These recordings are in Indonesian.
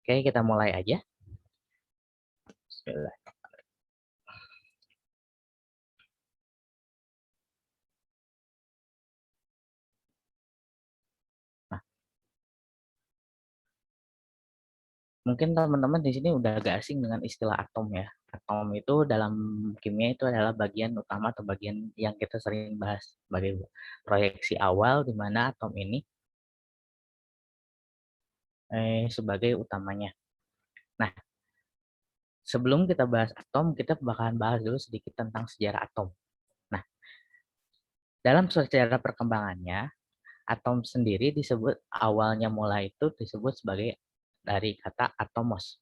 Oke, kita mulai aja. Bismillah. Nah, mungkin teman-teman di sini udah agak asing dengan istilah atom ya. Atom itu dalam kimia itu adalah bagian utama atau bagian yang kita sering bahas sebagai proyeksi awal di mana atom ini sebagai utamanya. Nah, sebelum kita bahas atom, kita bakalan bahas dulu sedikit tentang sejarah atom. Nah, dalam sejarah perkembangannya, atom sendiri disebut awalnya mulai itu disebut sebagai dari kata atomos.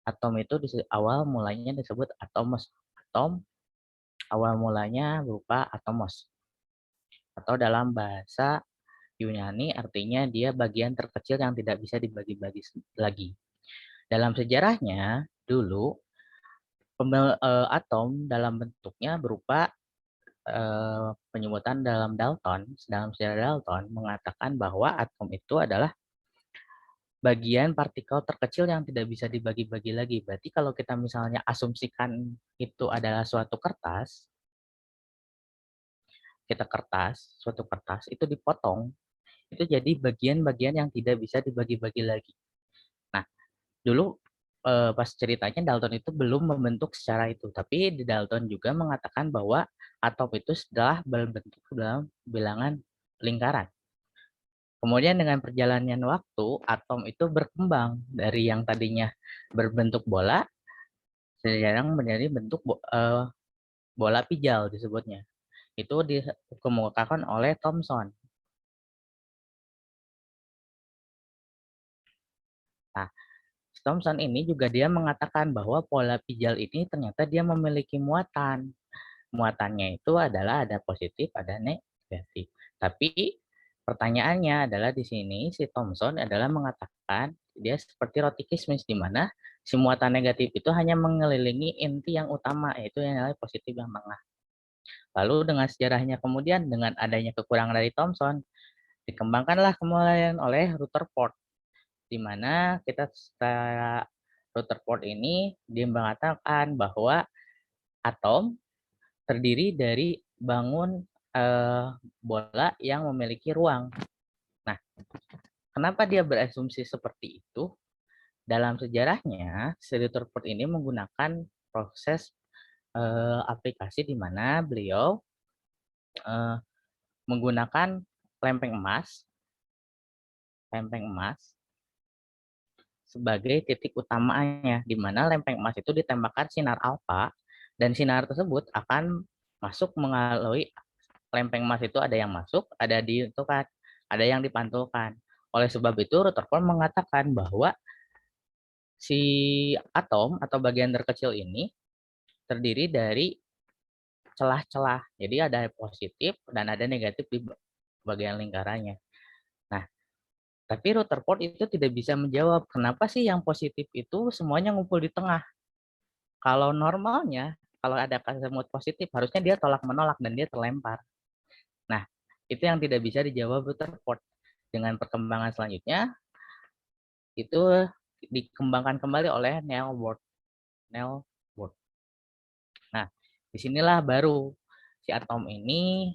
Atom itu awal mulanya disebut atomos. Atom awal mulanya berupa atomos. Atau dalam bahasa Yunani artinya dia bagian terkecil yang tidak bisa dibagi-bagi lagi. Dalam sejarahnya dulu atom dalam bentuknya berupa penyebutan dalam Dalton, dalam sejarah Dalton mengatakan bahwa atom itu adalah bagian partikel terkecil yang tidak bisa dibagi-bagi lagi. Berarti kalau kita misalnya asumsikan itu adalah suatu kertas, suatu kertas itu dipotong, itu jadi bagian-bagian yang tidak bisa dibagi-bagi lagi. Nah, dulu pas ceritanya Dalton itu belum membentuk secara itu, tapi di Dalton juga mengatakan bahwa atom itu setelah berbentuk dalam bilangan lingkaran. Kemudian dengan perjalanan waktu, atom itu berkembang dari yang tadinya berbentuk bola, sekarang menjadi bentuk bola pijal disebutnya. Itu dikemukakan oleh Thomson. Nah, Thomson ini juga dia mengatakan bahwa pola pijal ini ternyata dia memiliki muatan. Muatannya itu adalah ada positif, ada negatif. Tapi pertanyaannya adalah di sini si Thomson adalah mengatakan dia seperti roti kismis di mana si muatan negatif itu hanya mengelilingi inti yang utama yaitu yang adalah positif yang tengah. Lalu dengan sejarahnya kemudian dengan adanya kekurangan dari Thomson dikembangkanlah kemudian oleh Rutherford di mana kita setelah Rutherford ini dia mengatakan bahwa atom terdiri dari bangun bola yang memiliki ruang. Nah, kenapa dia berasumsi seperti itu? Dalam sejarahnya, Rutherford ini menggunakan proses aplikasi di mana beliau eh, menggunakan lempeng emas sebagai titik utamanya, di mana lempeng emas itu ditembakkan sinar alfa dan sinar tersebut akan masuk melalui lempeng emas itu ada yang masuk, ada itu kan, ada yang dipantulkan. Oleh sebab itu Rutherford mengatakan bahwa si atom atau bagian terkecil ini terdiri dari celah-celah. Jadi ada positif dan ada negatif di bagian lingkarannya. Nah, tapi Rutherford itu tidak bisa menjawab kenapa sih yang positif itu semuanya ngumpul di tengah. Kalau normalnya, kalau ada semut positif, harusnya dia tolak menolak dan dia terlempar. Nah, itu yang tidak bisa dijawab Rutherford. Dengan perkembangan selanjutnya, itu dikembangkan kembali oleh Neil Bohr. Nah, disinilah baru si atom ini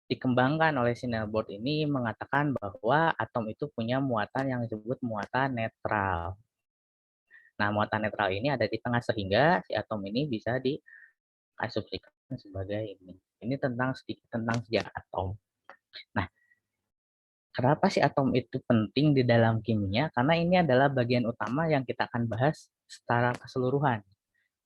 dikembangkan oleh si Neil Bohr ini mengatakan bahwa atom itu punya muatan yang disebut muatan netral. Nah, muatan netral ini ada di tengah sehingga si atom ini bisa diasumsikan sebagai ini. Ini tentang sedikit tentang sejarah atom. Nah, kenapa sih atom itu penting di dalam kimia? Karena ini adalah bagian utama yang kita akan bahas secara keseluruhan.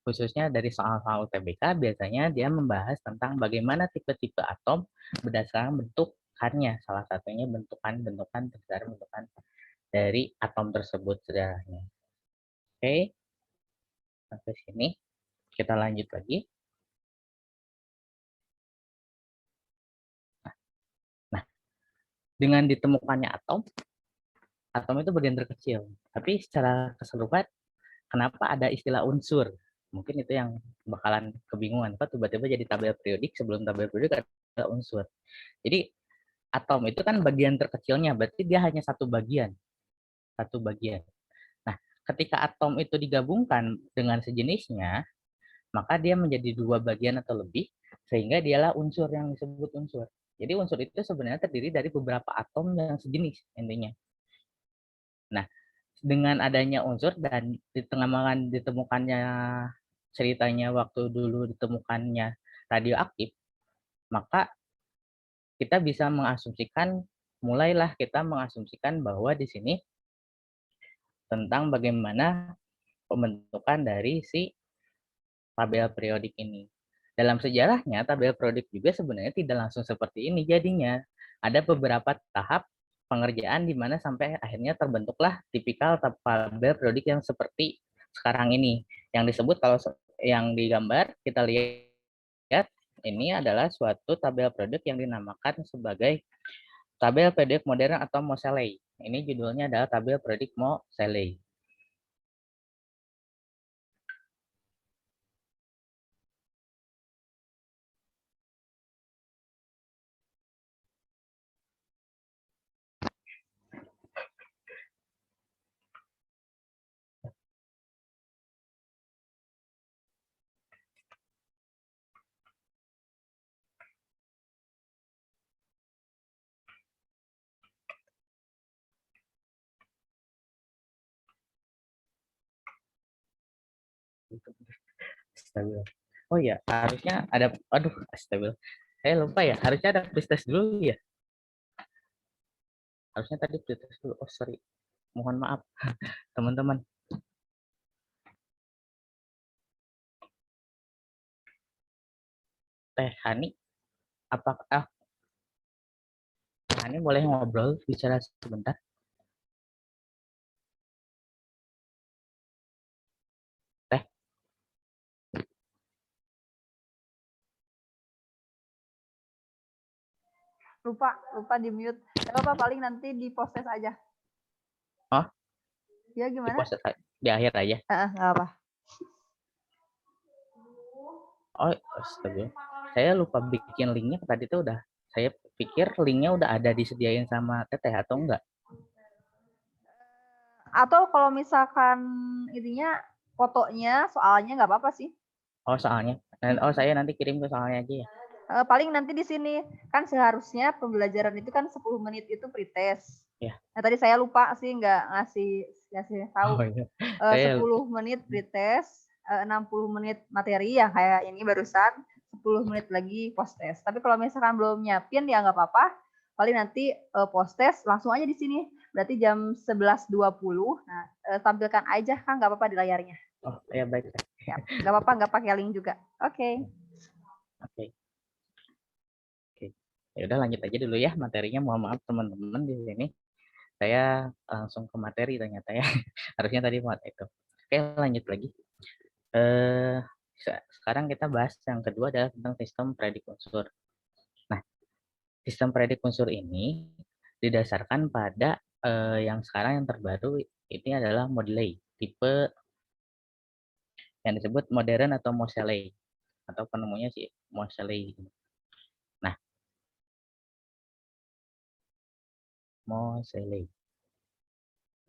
Khususnya dari soal-soal UTBK, biasanya dia membahas tentang bagaimana tipe-tipe atom berdasarkan bentukannya. Salah satunya bentukan-bentukan berdasarkan bentukan dari atom tersebut sejarahnya. Oke, sampai sini. Kita lanjut lagi. Nah, dengan ditemukannya atom itu bagian terkecil. Tapi secara keseluruhan, kenapa ada istilah unsur. Mungkin itu yang bakalan kebingungan, kok tiba-tiba jadi tabel periodik, sebelum tabel periodik ada unsur. Jadi atom itu kan bagian terkecilnya, berarti dia hanya satu bagian. Satu bagian. Nah, ketika atom itu digabungkan dengan sejenisnya, maka dia menjadi dua bagian atau lebih, sehingga dialah unsur yang disebut unsur. Jadi unsur itu sebenarnya terdiri dari beberapa atom yang sejenis intinya. Nah, dengan adanya unsur dan ditemukannya ceritanya waktu dulu ditemukannya radioaktif, maka kita bisa mengasumsikan, mulailah kita mengasumsikan bahwa di sini tentang bagaimana pembentukan dari si tabel periodik ini. Dalam sejarahnya, tabel periodik juga sebenarnya tidak langsung seperti ini jadinya. Ada beberapa tahap pengerjaan di mana sampai akhirnya terbentuklah tipikal tabel periodik yang seperti sekarang ini. Yang disebut kalau yang digambar kita lihat ini adalah suatu tabel periodik yang dinamakan sebagai tabel periodik modern atau Moseley. Ini judulnya adalah tabel periodik Moseley. Stabil. Oh ya, harusnya ada, aduh, stabil. Saya lupa ya, harusnya ada quiz test dulu ya. Harusnya tadi quiz test dulu. Oh, sorry. Mohon maaf, teman-teman. Teh Hani, apakah Teh Hani boleh ngobrol, bicara sebentar? Teh, lupa di mute. Gak apa, paling nanti di proses aja. oh, Ya di gimana? proses di akhir aja. Nggak apa. Oh, astaga. Saya lupa bikin linknya tadi tuh udah. Saya pikir linknya udah ada disediain sama Teteh atau enggak? Atau kalau misalkan intinya fotonya, soalnya nggak apa-apa sih. Oh, soalnya. Oh, saya nanti kirim ke soalnya aja ya. Paling nanti di sini kan seharusnya pembelajaran itu kan 10 menit itu pretest. Ya. Nah, tadi saya lupa sih nggak ngasih tahu. Oh, iya. 10 menit pretest, 60 menit materi yang kayak ini barusan, 10 menit lagi post test. Tapi kalau misalkan belum nyiapin ya nggak apa-apa. Paling nanti post test langsung aja di sini. Berarti jam 11.20. Nah, tampilkan aja kan nggak apa-apa di layarnya. Oh, ya baik. Ya, nggak apa-apa, nggak pakai link juga. Oke. Oke. Oke. Ya udah lanjut aja dulu ya materinya. Mohon maaf teman-teman di sini. Saya langsung ke materi ternyata ya. Harusnya tadi mau itu. Oke, lanjut lagi. Sekarang kita bahas yang kedua adalah tentang sistem predik unsur. Nah, sistem predik unsur ini didasarkan pada yang sekarang yang terbaru ini adalah Modeley tipe yang disebut modern atau Moseley atau penemunya si Moseley. Nah, Moseley.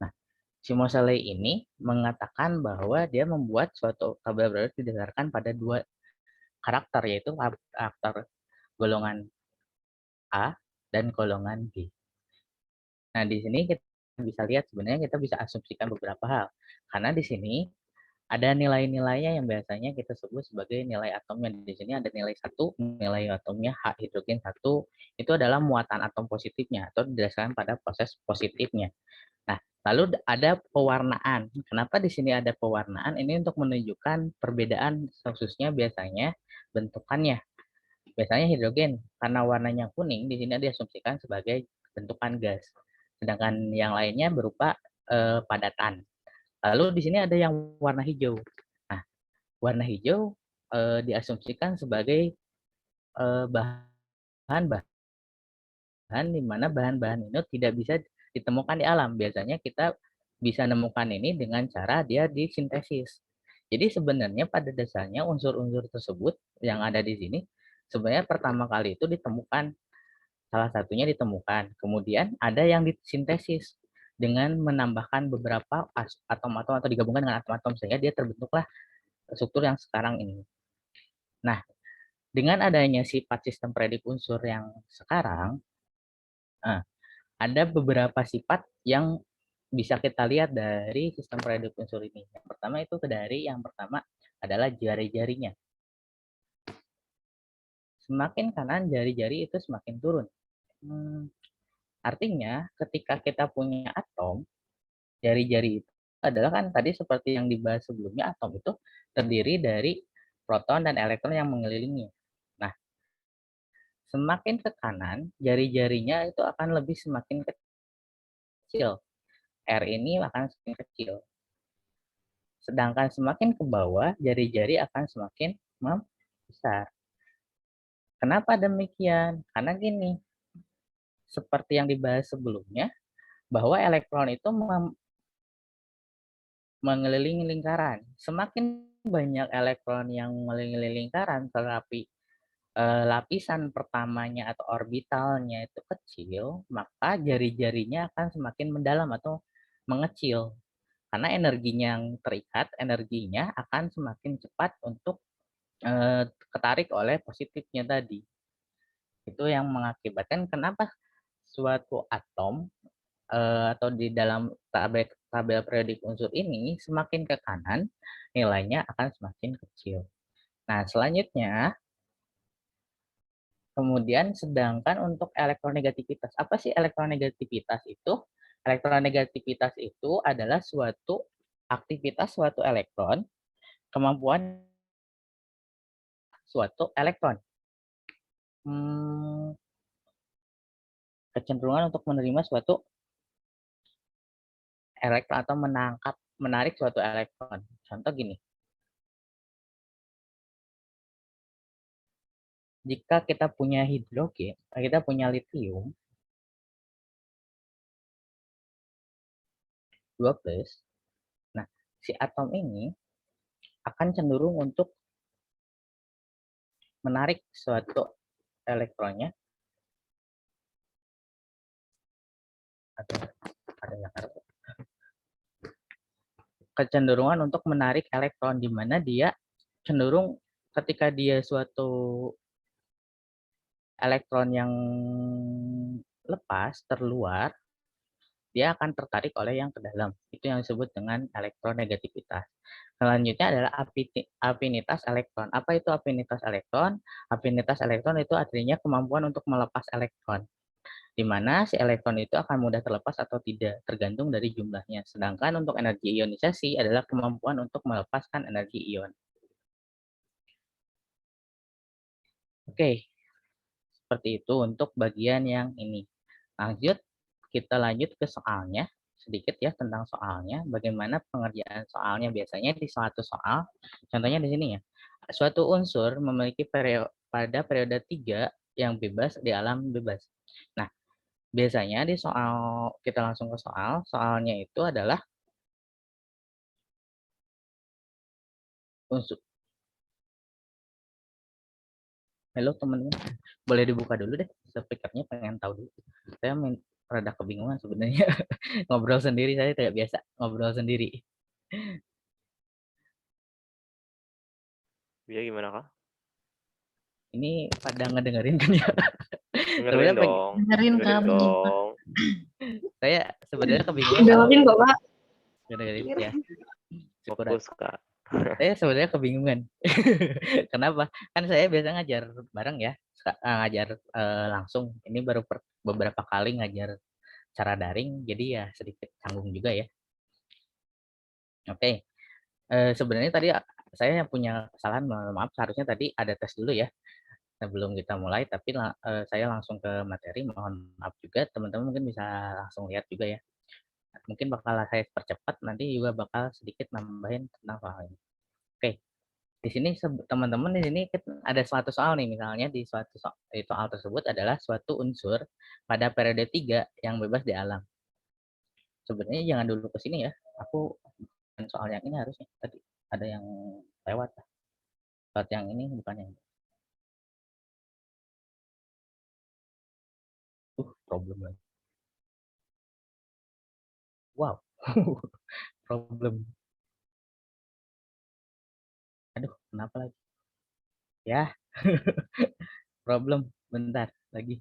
Nah, si Moseley ini mengatakan bahwa dia membuat suatu tabel periodik didasarkan pada dua karakter, yaitu karakter golongan A dan golongan B. Nah, di sini kita bisa lihat sebenarnya kita bisa asumsikan beberapa hal. Karena di sini ada nilai-nilainya yang biasanya kita sebut sebagai nilai atomnya. Di sini ada nilai 1, nilai atomnya H hidrogen 1, itu adalah muatan atom positifnya atau didasarkan pada proses positifnya. Nah, lalu ada pewarnaan. Kenapa di sini ada pewarnaan? Ini untuk menunjukkan perbedaan khususnya biasanya bentukannya. Biasanya hidrogen karena warnanya kuning, di sini diasumsikan sebagai bentukan gas. Sedangkan yang lainnya berupa padatan. Lalu di sini ada yang warna hijau. Nah, warna hijau diasumsikan sebagai bahan-bahan di mana bahan-bahan ini tidak bisa ditemukan di alam. Biasanya kita bisa nemukan ini dengan cara dia disintesis. Jadi sebenarnya pada dasarnya unsur-unsur tersebut yang ada di sini sebenarnya pertama kali itu ditemukan, salah satunya ditemukan. Kemudian ada yang disintesis dengan menambahkan beberapa atom-atom atau digabungkan dengan atom-atom sehingga dia terbentuklah struktur yang sekarang ini. Nah, dengan adanya sifat sistem predik unsur yang sekarang, ada beberapa sifat yang bisa kita lihat dari sistem predik unsur ini. Yang pertama itu yang pertama adalah jari-jarinya. Semakin kanan jari-jari itu semakin turun. Artinya ketika kita punya atom, jari-jari itu adalah kan tadi seperti yang dibahas sebelumnya, atom itu terdiri dari proton dan elektron yang mengelilingi. Nah, semakin ke kanan, jari-jarinya itu akan lebih semakin kecil. R ini akan semakin kecil. Sedangkan semakin ke bawah, jari-jari akan semakin membesar. Kenapa demikian? Karena gini, seperti yang dibahas sebelumnya, bahwa elektron itu mengelilingi lingkaran. Semakin banyak elektron yang mengelilingi lingkaran, tetapi lapisan pertamanya atau orbitalnya itu kecil, maka jari-jarinya akan semakin mendalam atau mengecil. Karena energinya yang terikat, energinya akan semakin cepat untuk ketarik oleh positifnya tadi. Itu yang mengakibatkan kenapa suatu atom atau di dalam tabel periodik unsur ini semakin ke kanan nilainya akan semakin kecil. Nah, selanjutnya kemudian sedangkan untuk elektronegativitas. Apa sih elektronegativitas itu? Elektronegativitas itu adalah suatu aktivitas suatu elektron, kemampuan suatu elektron. Kecenderungan untuk menerima suatu elektron atau menarik suatu elektron. Contoh gini, jika kita punya hidrogen, kita punya litium 2+, nah si atom ini akan cenderung untuk menarik suatu elektronnya, atau ada yang kecenderungan untuk menarik elektron, di mana dia cenderung ketika dia suatu elektron yang lepas, terluar, dia akan tertarik oleh yang ke dalam. Itu yang disebut dengan elektronegativitas. Selanjutnya adalah afinitas elektron. Apa itu afinitas elektron? Afinitas elektron itu artinya kemampuan untuk melepas elektron, di mana si elektron itu akan mudah terlepas atau tidak, tergantung dari jumlahnya. Sedangkan untuk energi ionisasi adalah kemampuan untuk melepaskan energi ion. Oke, seperti itu untuk bagian yang ini. Kita lanjut ke soalnya, sedikit ya tentang soalnya, bagaimana pengerjaan soalnya biasanya di suatu soal. Contohnya di sini ya, suatu unsur memiliki pada periode 3 yang bebas di alam bebas. Nah, biasanya di soal, kita langsung ke soalnya itu adalah unsur. Halo teman-teman, boleh dibuka dulu deh speakernya, pengen tahu dulu. Saya rada kebingungan sebenarnya. Ngobrol sendiri, saya tidak biasa ngobrol sendiri. Iya gimana kak? Ini pada ngedengerin kan ya? Dengerin dong. Dengerin dong. Saya sebenarnya kebingungan. Dengerin kok Pak. Dengerin ya. Fokus kak. Saya sebenarnya kebingungan. Kenapa? Kan saya biasa ngajar bareng ya, ngajar langsung. Ini baru beberapa kali ngajar cara daring, jadi ya sedikit canggung juga ya. Oke, sebenarnya tadi saya punya kesalahan, maaf, seharusnya tadi ada tes dulu ya sebelum kita mulai, tapi saya langsung ke materi, mohon maaf juga, teman-teman mungkin bisa langsung lihat juga ya. Mungkin bakal saya percepat, nanti juga bakal sedikit nambahin tentang soal ini. Oke, di sini teman-teman di sini ada suatu soal nih, misalnya di soal tersebut adalah suatu unsur pada periode 3 yang bebas di alam. Sebenarnya jangan dulu ke sini ya. Aku soal yang ini harusnya tadi ada yang lewat. Lewat yang ini bukan yang problem lagi. Wow. Problem. Aduh, kenapa lagi? Ya. Problem. Bentar lagi.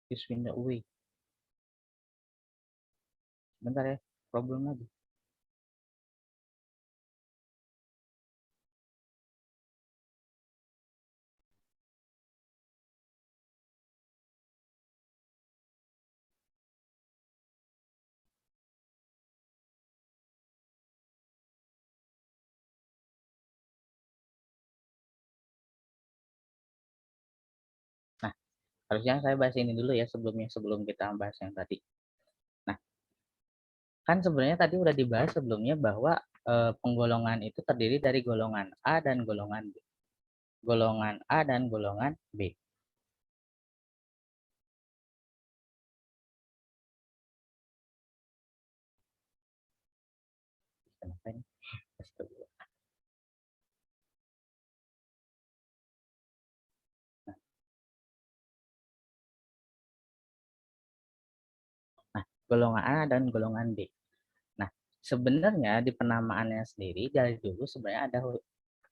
This window away. Bentar ya. Problem lagi. Nah, harusnya saya bahas ini dulu ya sebelum kita bahas yang tadi. Nah, kan sebenarnya tadi udah dibahas sebelumnya bahwa penggolongan itu terdiri dari golongan A dan golongan B. Golongan A dan golongan B. Kenapa ini? Nah, golongan A dan golongan B. Nah, sebenarnya di penamaannya sendiri dari dulu sebenarnya ada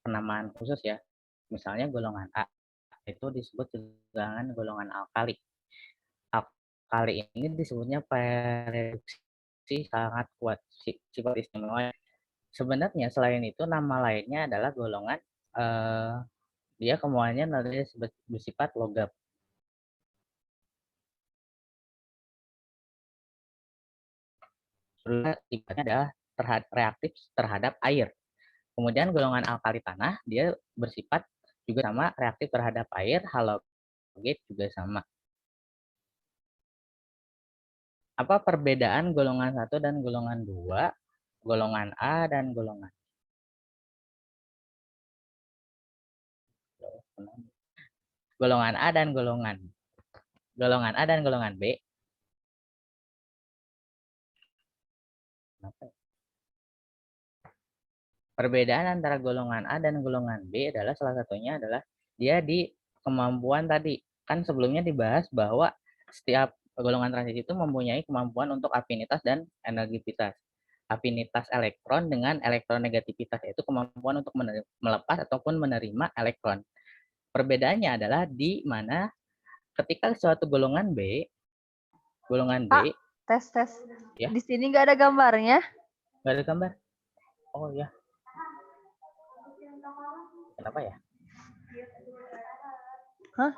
penamaan khusus ya. Misalnya golongan A itu disebut dengan golongan alkali. Alkali ini disebutnya pereduksi sangat kuat, sifat istimewa. Sebenarnya selain itu nama lainnya adalah golongan dia kemuannya nanti bersifat logam. Sifatnya adalah reaktif terhadap air. Kemudian golongan alkali tanah dia bersifat juga sama reaktif terhadap air, halogen juga sama. Apa perbedaan golongan 1 dan golongan 2, golongan A dan golongan A dan golongan A dan golongan B? Perbedaan antara golongan A dan golongan B adalah salah satunya adalah dia di kemampuan tadi. Kan sebelumnya dibahas bahwa setiap golongan transisi itu mempunyai kemampuan untuk afinitas dan energitas. Afinitas elektron dengan elektronegativitas, yaitu kemampuan untuk melepas ataupun menerima elektron. Perbedaannya adalah di mana ketika suatu golongan B, tes. Ya. Di sini nggak ada gambarnya. Nggak ada gambar. Oh ya. Kenapa ya? Hah?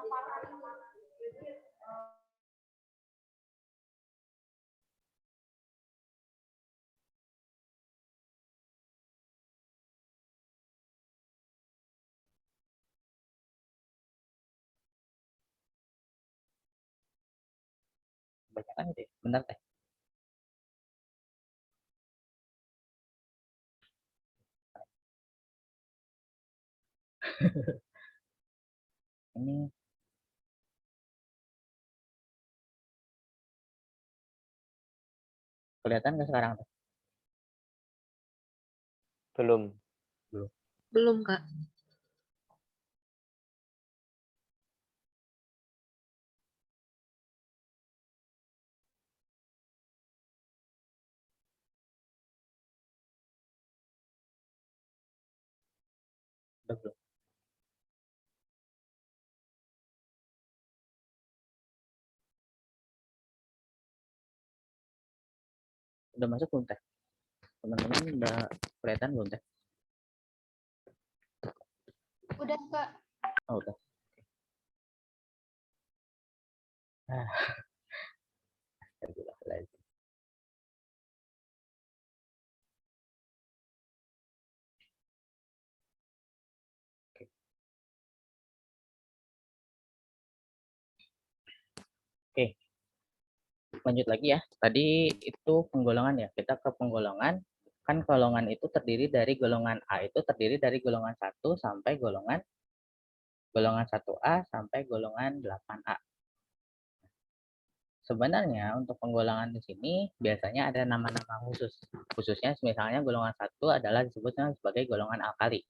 Banyak deh. Bentar teh. Ini kelihatan nggak sekarang? Belum. Belum, Kak. Udah belum? Udah masuk belum teh? Teman-teman udah kelihatan belum teh? Udah, Kak. Oh, udah. Astagfirullahaladzim. Oke. lanjut lagi ya. Tadi itu penggolongan ya. Kita ke penggolongan. Kan golongan itu terdiri dari golongan A itu terdiri dari golongan 1 sampai golongan 1A sampai golongan 8A. Sebenarnya untuk penggolongan di sini biasanya ada nama-nama khusus. Khususnya misalnya golongan 1 adalah disebutnya sebagai golongan alkali.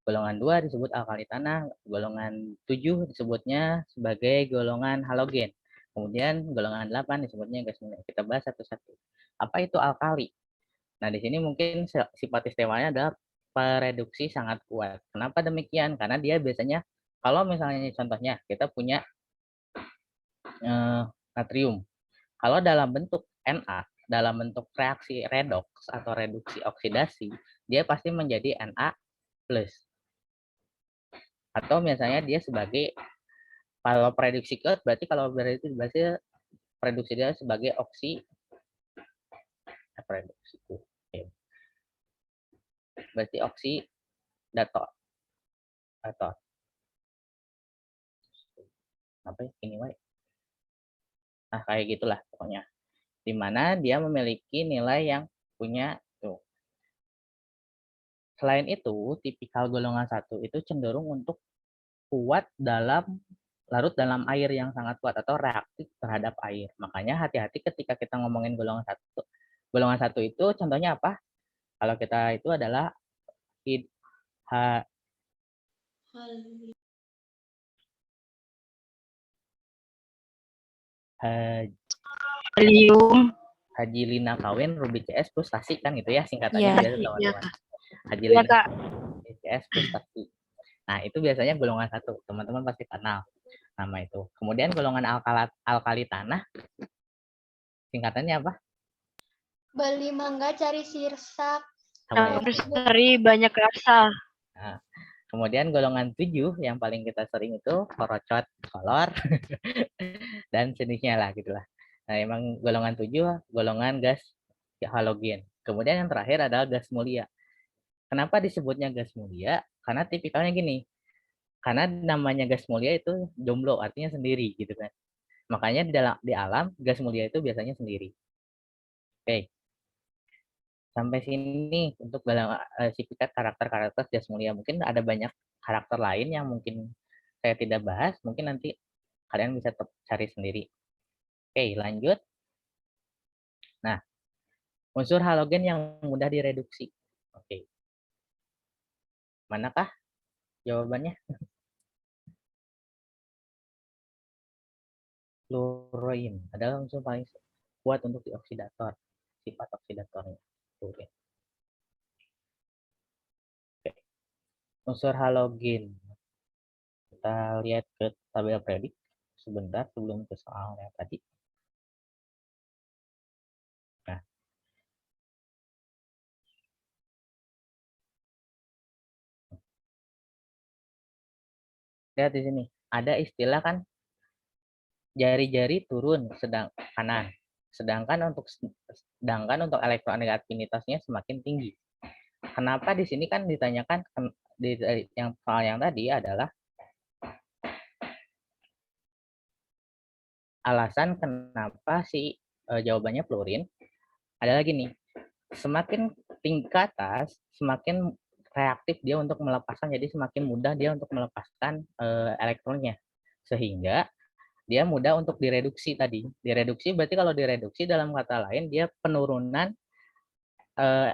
Golongan 2 disebut alkali tanah, golongan 7 disebutnya sebagai golongan halogen. Kemudian golongan 8 disebutnya gas mulia. Kita bahas satu-satu. Apa itu alkali? Nah, di sini mungkin sifat istimewanya adalah pereduksi sangat kuat. Kenapa demikian? Karena dia biasanya kalau misalnya contohnya kita punya natrium. Kalau dalam bentuk Na, dalam bentuk reaksi redoks atau reduksi oksidasi, dia pasti menjadi Na+. Atau misalnya dia sebagai kalau prediksi kuat berarti kalau prediksi dia sebagai reduksi berarti oksidator atau apa ya ini wae. Nah, kayak gitulah pokoknya. Di mana dia memiliki nilai yang punya tuh. Selain itu, tipikal golongan 1 itu cenderung untuk kuat larut dalam air yang sangat kuat atau reaktif terhadap air. Makanya hati-hati ketika kita ngomongin golongan 1. Golongan 1 itu contohnya apa? Kalau kita itu adalah helium, Haji Lina kawin Ruby CS frustasi kan gitu ya singkatannya Iya, biasa iya, teman-teman. Haji Iya, Lina Kak. Ruby CS frustasi. Nah, itu biasanya golongan 1. Teman-teman pasti kenal nama itu. Kemudian golongan alkali tanah singkatannya apa? Beli mangga cari sirsak. Sama Campur itu. sari banyak rasa. Nah, kemudian golongan 7 yang paling kita sering itu korocot, kolor, dan jenisnya lah gitulah. Nah, emang golongan 7 golongan gas halogen. Kemudian yang terakhir adalah gas mulia. Kenapa disebutnya gas mulia? Karena tipikalnya gini. Karena namanya gas mulia itu jomblo, artinya sendiri gitu kan. Makanya di alam gas mulia itu biasanya sendiri. Oke. Sampai sini untuk sifat karakter-karakter gas mulia. Mungkin ada banyak karakter lain yang mungkin saya tidak bahas, mungkin nanti kalian bisa cari sendiri. Oke, lanjut. Nah, unsur halogen yang mudah direduksi. Oke. Manakah jawabannya? Fluorin adalah unsur paling kuat untuk dioksidator. Sifat oksidatornya. Fluorin. Oke. Unsur halogen. Kita lihat ke tabel predik sebentar sebelum ke soalnya tadi. Nah, lihat di sini. Ada istilah kan jari-jari turun sedang kanan. Sedangkan untuk elektronegativitasnya semakin tinggi. Kenapa di sini kan ditanyakan yang soal yang tadi adalah alasan kenapa si jawabannya fluorin adalah gini. Semakin tinggi ke atas, semakin reaktif dia untuk melepaskan, jadi semakin mudah dia untuk melepaskan elektronnya. Sehingga dia mudah untuk direduksi tadi. Direduksi berarti kalau direduksi dalam kata lain dia penurunan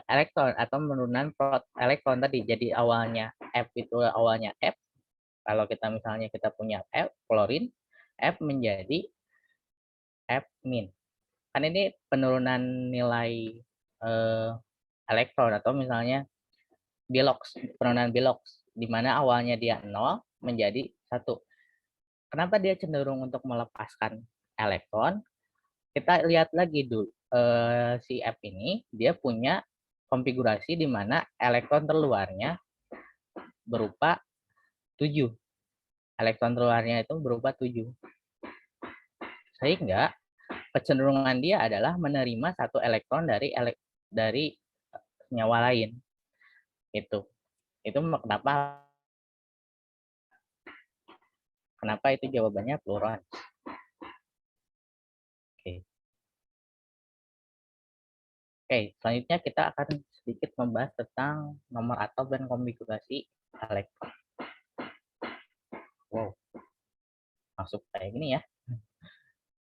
elektron atau penurunan elektron tadi. Jadi awalnya F itu awalnya F. Kalau kita misalnya kita punya F fluorin, F menjadi F min. Kan ini penurunan nilai elektron atau misalnya bilox, penurunan bilox di mana awalnya dia 0 menjadi 1. Kenapa dia cenderung untuk melepaskan elektron? Kita lihat lagi dulu si F ini dia punya konfigurasi di mana elektron terluarnya berupa 7. Elektron terluarnya itu berupa 7. Sehingga kecenderungan dia adalah menerima 1 elektron dari senyawa lain. Itu kenapa itu jawabannya fluoron. Oke. Oke, selanjutnya kita akan sedikit membahas tentang nomor atom dan konfigurasi elektron. Wow, masuk kayak gini ya.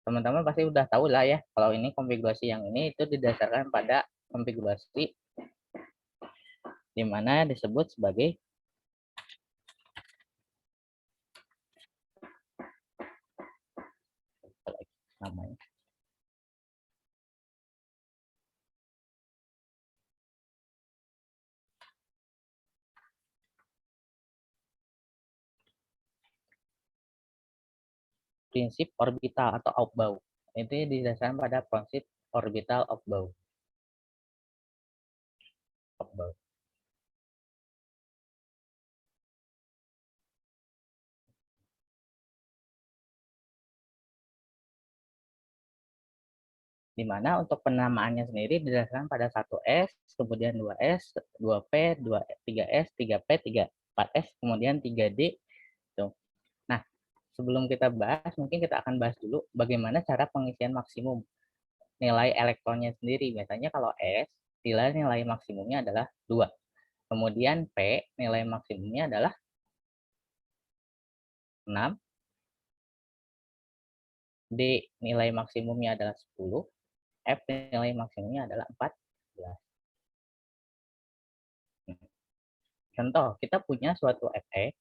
Teman-teman pasti udah tahu lah ya, kalau ini konfigurasi yang ini itu didasarkan pada konfigurasi di mana disebut sebagai namanya. Prinsip orbital atau Aufbau. Itu didasarkan pada prinsip orbital Aufbau. Di mana untuk penamaannya sendiri didasarkan pada 1S, kemudian 2S, 2P, 3S, 3P, 4S, kemudian 3D. Nah, sebelum kita bahas, mungkin kita akan bahas dulu bagaimana cara pengisian maksimum nilai elektronnya sendiri. Biasanya kalau S, nilai maksimumnya adalah 2. Kemudian P, nilai maksimumnya adalah 6. D, nilai maksimumnya adalah 10. F, nilai maksimumnya adalah 14. Contoh, kita punya suatu Fe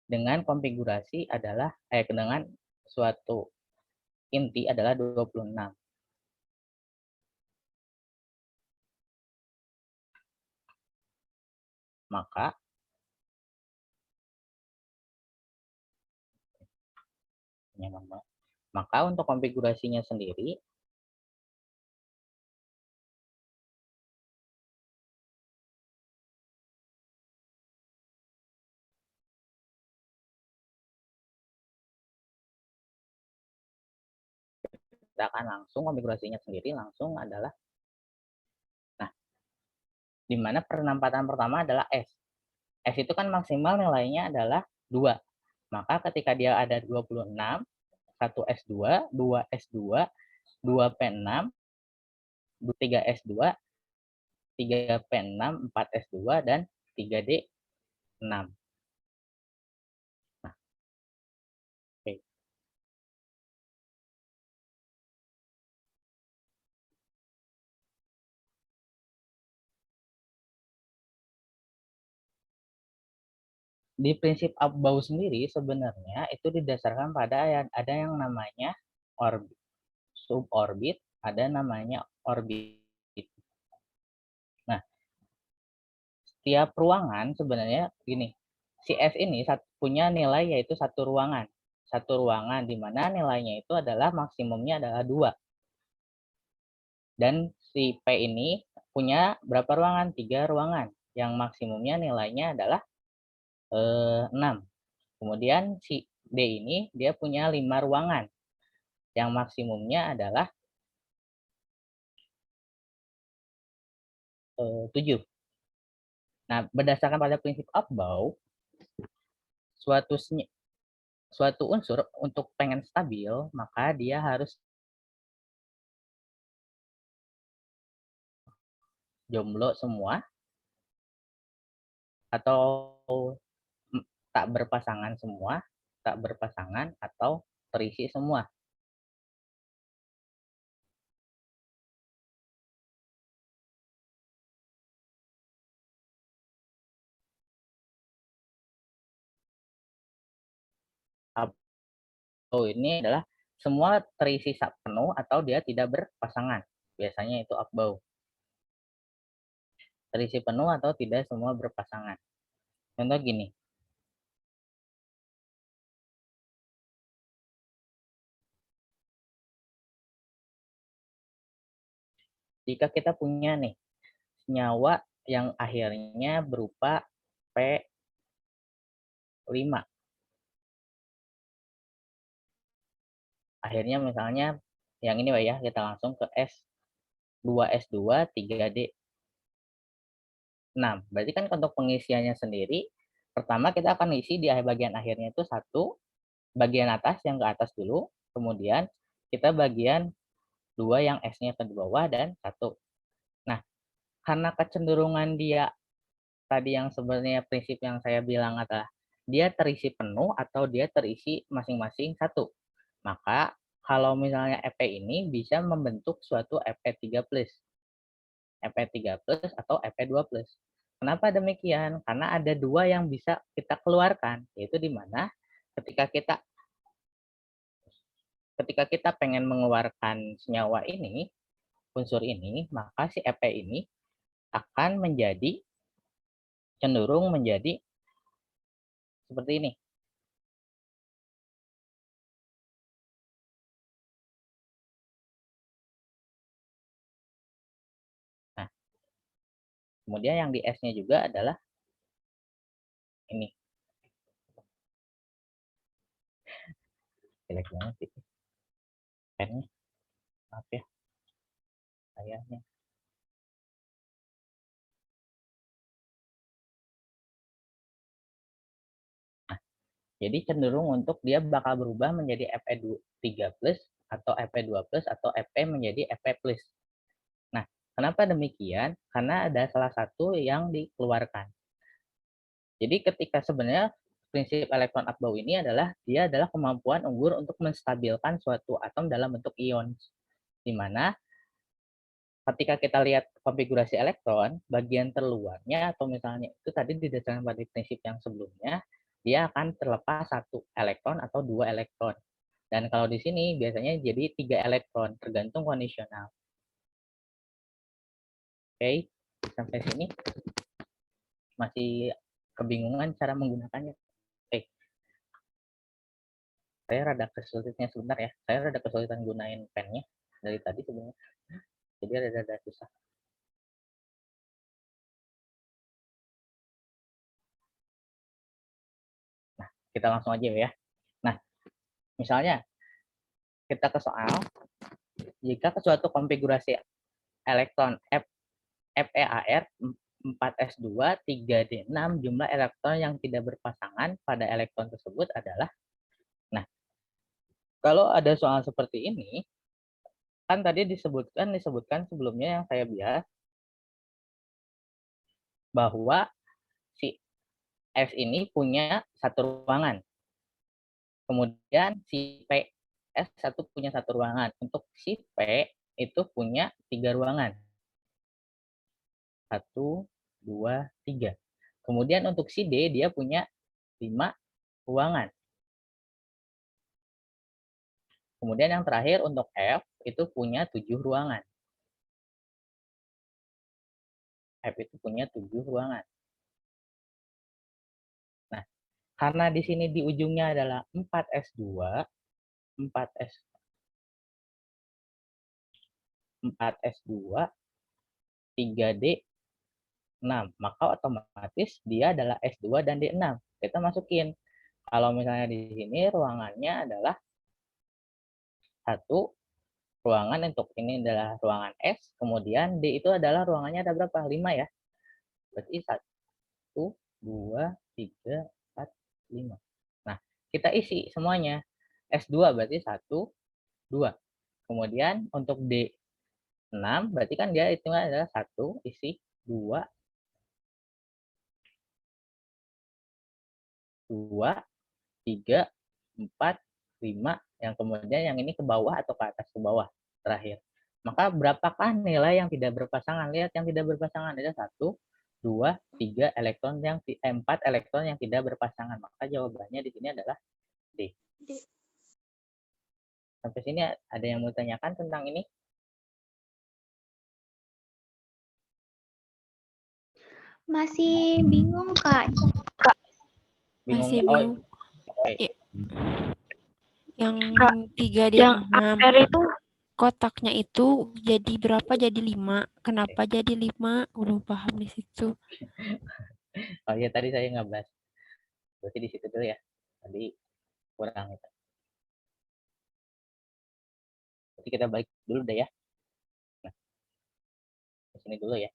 dengan konfigurasi adalah dengan suatu inti adalah 26. Maka untuk konfigurasinya sendiri kita akan langsung konfigurasinya sendiri langsung adalah, nah, di mana penempatan pertama adalah S. S itu kan maksimal nilainya adalah 2. Maka ketika dia ada 26, 1S2, 2S2, 2P6, 3S2, 3P6, 4S2, dan 3D6. Nah, oke. Di prinsip Aufbau sendiri sebenarnya itu didasarkan pada ada yang namanya orbit, suborbit, ada namanya orbit. Nah, setiap ruangan sebenarnya gini, si S ini punya nilai yaitu satu ruangan. Satu ruangan di mana nilainya itu adalah maksimumnya adalah 2. Dan si P ini punya berapa ruangan? 3 ruangan. Yang maksimumnya nilainya adalah 6. Kemudian si D ini dia punya 5 ruangan. Yang maksimumnya adalah 7. Nah, berdasarkan pada prinsip Aufbau, suatu unsur untuk pengen stabil, maka dia harus jomblo semua atau tak berpasangan semua, tak berpasangan atau terisi semua. Aufbau ini adalah semua terisi penuh atau dia tidak berpasangan. Biasanya itu Aufbau. Terisi penuh atau tidak semua berpasangan. Contoh gini. Jika kita punya nih senyawa yang akhirnya berupa P5. Akhirnya misalnya yang ini ya, kita langsung ke S2S2 3D6. Berarti kan untuk pengisiannya sendiri, pertama kita akan isi di bagian akhirnya itu 1, bagian atas yang ke atas dulu, kemudian kita bagian 2 yang S-nya ke bawah dan 1. karena kecenderungan dia tadi yang sebenarnya prinsip yang saya bilang adalah dia terisi penuh atau dia terisi masing-masing satu. Maka kalau misalnya EP ini bisa membentuk suatu EP3+. EP3+ atau EP2+. Kenapa demikian? Karena ada dua yang bisa kita keluarkan, yaitu di mana ketika kita pengen mengeluarkan senyawa ini, unsur ini, maka si EP ini akan cenderung menjadi seperti ini. Nah, kemudian yang di S-nya juga adalah ini. Jelek banget sih. Pennya. Maaf ya. Kayaknya. Nah, jadi cenderung untuk dia bakal berubah menjadi EP3+ atau EP2+ atau EP menjadi EP+. Nah, kenapa demikian? Karena ada salah satu yang dikeluarkan. Jadi ketika sebenarnya prinsip elektron up-bow ini adalah dia adalah kemampuan unggur untuk menstabilkan suatu atom dalam bentuk ion. Di mana ketika kita lihat konfigurasi elektron, bagian terluarnya atau misalnya itu tadi didasarkan pada prinsip yang sebelumnya, dia akan terlepas satu elektron atau dua elektron. Dan kalau di sini biasanya jadi 3 elektron, tergantung kondisional. Oke, sampai sini masih kebingungan cara menggunakannya. Oke. Saya rada kesulitan sebentar ya. Saya rada kesulitan gunain pennya dari tadi sebenarnya. Jadi rada susah. Nah, kita langsung aja ya. Nah, misalnya kita ke soal, jika ke suatu konfigurasi elektron FeAr 4s2 3d6 jumlah elektron yang tidak berpasangan pada elektron tersebut adalah, nah kalau ada soal seperti ini kan tadi disebutkan sebelumnya yang saya bahas bahwa si S ini punya satu ruangan, kemudian si PS1 punya satu ruangan, untuk si P itu punya 3 ruangan. 1, 2, 3. Kemudian untuk si D dia punya 5 ruangan. Kemudian yang terakhir untuk F itu punya 7 ruangan. F itu punya 7 ruangan. Nah, karena di sini di ujungnya adalah 4s2, 3d6, maka otomatis dia adalah S2 dan D6. Kita masukin. Kalau misalnya di sini ruangannya adalah 1, ruangan untuk ini adalah ruangan S, kemudian D itu adalah ruangannya ada berapa? 5 ya. Berarti 1, 2, 3, 4, 5. Nah, kita isi semuanya. S2 berarti 1, 2. Kemudian untuk D6 berarti kan dia hitungan adalah 1 isi 2, 3, 4, 5, yang kemudian yang ini ke bawah atau ke atas ke bawah terakhir. Maka berapakah nilai yang tidak berpasangan? Lihat yang tidak berpasangan ada 1, 2, 3 elektron 4 elektron yang tidak berpasangan. Maka jawabannya di sini adalah D. Sampai sini ada yang mau tanyakan tentang ini? Masih bingung, Kak. Masih Bingung? bingung. Okay. Yang 3D6 itu kotaknya itu jadi berapa? Jadi 5. Kenapa jadi 5? Belum paham di situ. Oh iya, tadi saya nggak bahas. Berarti di situ dulu ya. Tadi kurang itu. Berarti kita balik dulu deh ya. Nah, di sini dulu ya.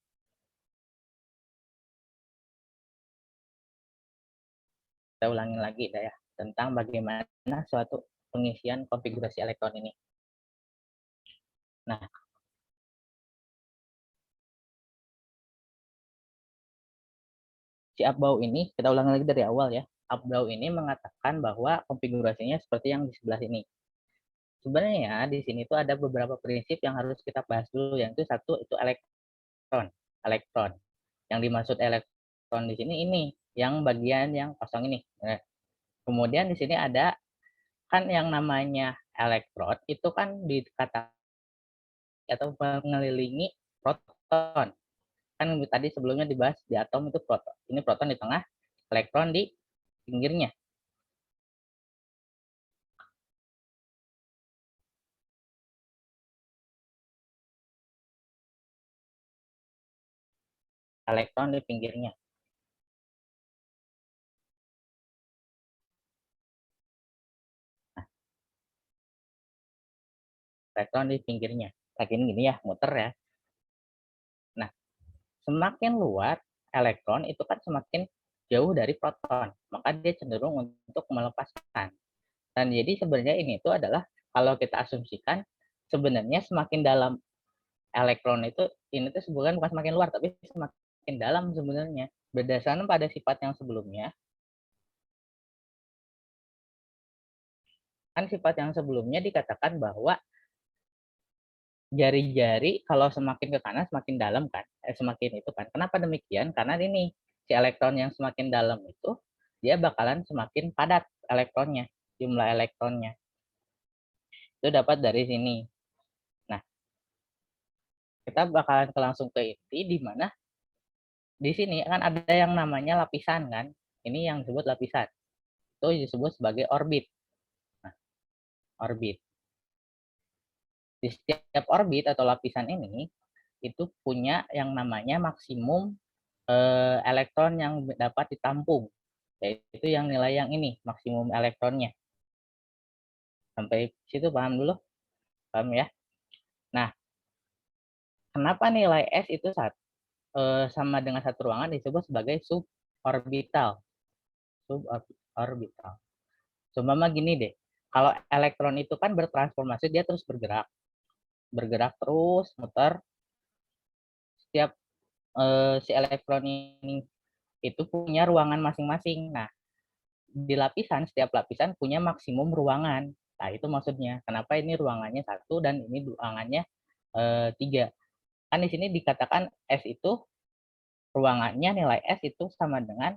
Kita ulangin lagi dah ya, tentang bagaimana suatu pengisian konfigurasi elektron ini. Nah, si Abau ini, kita ulang lagi dari awal ya. Abau ini mengatakan bahwa konfigurasinya seperti yang di sebelah sini. Sebenarnya di sini tuh ada beberapa prinsip yang harus kita bahas dulu. Yang itu satu itu elektron. Elektron. Yang dimaksud elektron di sini ini, yang bagian yang kosong ini. Nah, kemudian di sini ada kan yang namanya elektron itu kan dikatakan atau mengelilingi proton. Kan tadi sebelumnya dibahas di atom itu proton. Ini proton di tengah, elektron di pinggirnya. Elektron di pinggirnya. Nah, elektron di pinggirnya. Kayak gini ya, muter ya. Nah, semakin luar elektron itu kan semakin jauh dari proton, maka dia cenderung untuk melepaskan. Dan jadi sebenarnya ini itu adalah kalau kita asumsikan sebenarnya semakin dalam elektron itu ini tuh bukan semakin luar tapi semakin dalam sebenarnya. Berdasarkan pada sifat yang sebelumnya, kan sifat yang sebelumnya dikatakan bahwa jari-jari kalau semakin ke kanan semakin dalam kan, semakin itu kan. Kenapa demikian? Karena ini si elektron yang semakin dalam itu dia bakalan semakin padat elektronnya, jumlah elektronnya. Itu dapat dari sini. Nah, kita bakalan langsung ke inti di mana di sini kan ada yang namanya lapisan kan. Ini yang disebut lapisan. Itu disebut sebagai orbit. Nah, orbit. Di setiap orbit atau lapisan ini itu punya yang namanya maksimum elektron yang dapat ditampung. Yaitu yang nilai yang ini, maksimum elektronnya. Sampai situ paham dulu? Paham ya? Nah, kenapa nilai S itu sama dengan satu ruangan disebut sebagai suborbital. Suborbital. Seumpama gini deh, kalau elektron itu kan bertransformasi, dia terus bergerak. Bergerak terus, muter. Setiap si elektron ini itu punya ruangan masing-masing. Nah, di lapisan, setiap lapisan punya maksimum ruangan. Nah, itu maksudnya. Kenapa ini ruangannya 1 dan ini ruangannya 3. Kan di sini dikatakan S itu ruangannya nilai S itu sama dengan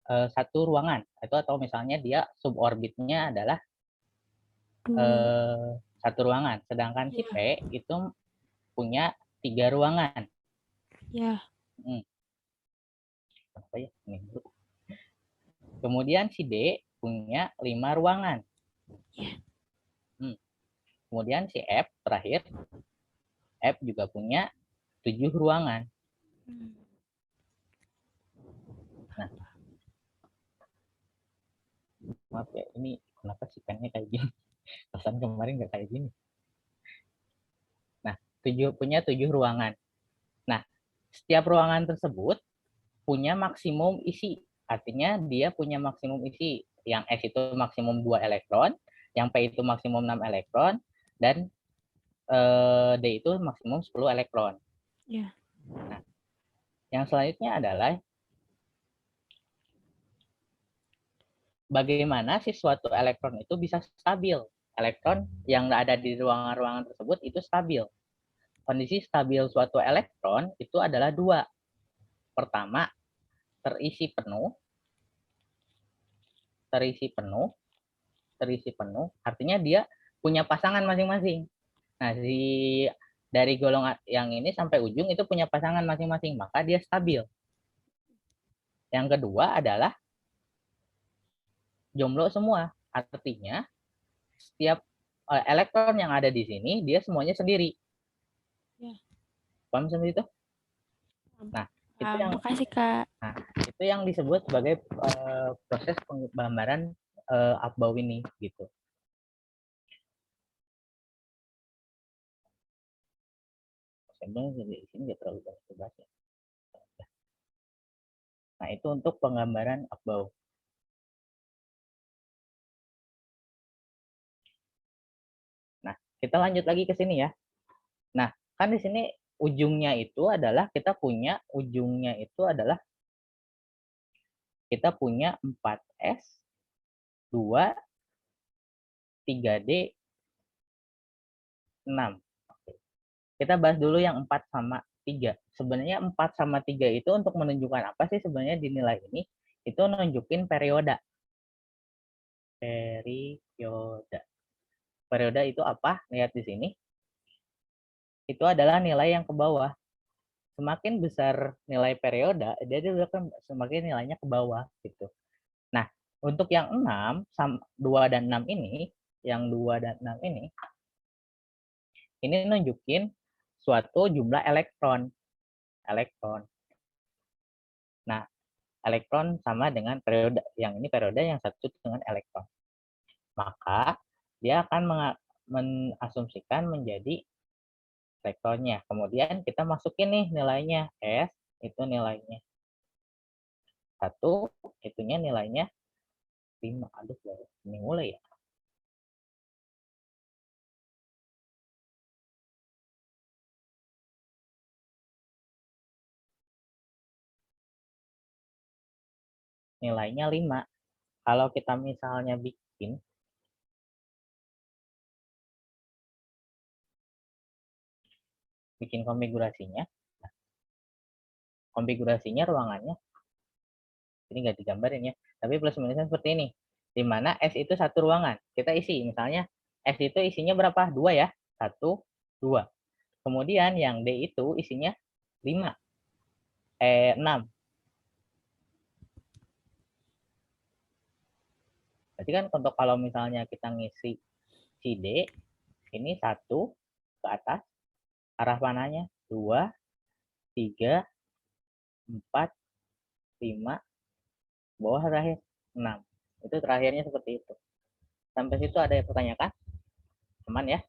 satu ruangan. Atau misalnya dia suborbitnya adalah satu ruangan. Sedangkan si P itu punya 3 ruangan. Ya. Apa ya? Ini dulu. Kemudian si D punya 5 ruangan. Kemudian si F terakhir, F juga punya 7 ruangan. Nah, maaf ya, ini kenapa sih pennya kayak gini? Pesan kemarin nggak kayak gini. Nah, punya 7 ruangan. Nah, setiap ruangan tersebut punya maksimum isi. Artinya dia punya maksimum isi. Yang S itu maksimum 2 elektron, yang P itu maksimum 6 elektron, dan D itu maksimum 10 elektron. Ya. Nah, yang selanjutnya adalah bagaimana si suatu elektron itu bisa stabil. Elektron yang ada di ruangan-ruangan tersebut itu stabil. Kondisi stabil suatu elektron itu adalah 2. Pertama, terisi penuh, artinya dia punya pasangan masing-masing. Nah, dari golongan yang ini sampai ujung itu punya pasangan masing-masing, maka dia stabil. Yang kedua adalah jomblo semua, artinya setiap elektron yang ada di sini dia semuanya sendiri. Ya. Paham seperti itu? Nah, itu yang makasih Kak. Nah, itu yang disebut sebagai proses penggambaran Abau ini gitu. Sebenarnya di sini nggak terlalu banyak ya. Nah, itu untuk penggambaran Abau. Nah, kita lanjut lagi ke sini ya. Nah, kan di sini ujungnya itu adalah kita punya ujungnya itu adalah kita punya 4S, 2, 3D, 6. Oke. Kita bahas dulu yang 4 sama 3. Sebenarnya 4 sama 3 itu untuk menunjukkan apa sih sebenarnya di nilai ini? Itu nunjukin periode. Periode itu apa? Lihat di sini. Itu adalah nilai yang ke bawah. Semakin besar nilai periode, dia juga akan semakin nilainya ke bawah gitu. Nah, untuk yang 6, 2 dan 6 ini, yang 2 dan 6 ini nunjukin suatu jumlah elektron. Nah, elektron sama dengan periode. Yang ini periode, yang satu dengan elektron. Maka dia akan mengasumsikan menjadi elektronnya. Kemudian kita masukin nih nilainya. S itu nilainya 1, itunya nilainya 5. Aduh, ini mulai ya. Nilainya 5. Kalau kita misalnya bikin konfigurasinya, ruangannya ini nggak digambarin ya, tapi plus minusnya seperti ini, di mana S itu satu ruangan, kita isi misalnya S itu isinya berapa? 2 ya, 1, 2. Kemudian yang D itu isinya 6. Berarti kan untuk kalau misalnya kita ngisi si D ini 1 ke atas, arah panahnya 2, 3, 4, 5, bawah terakhir 6. Itu terakhirnya seperti itu. Sampai situ ada yang pertanyakan? Aman ya?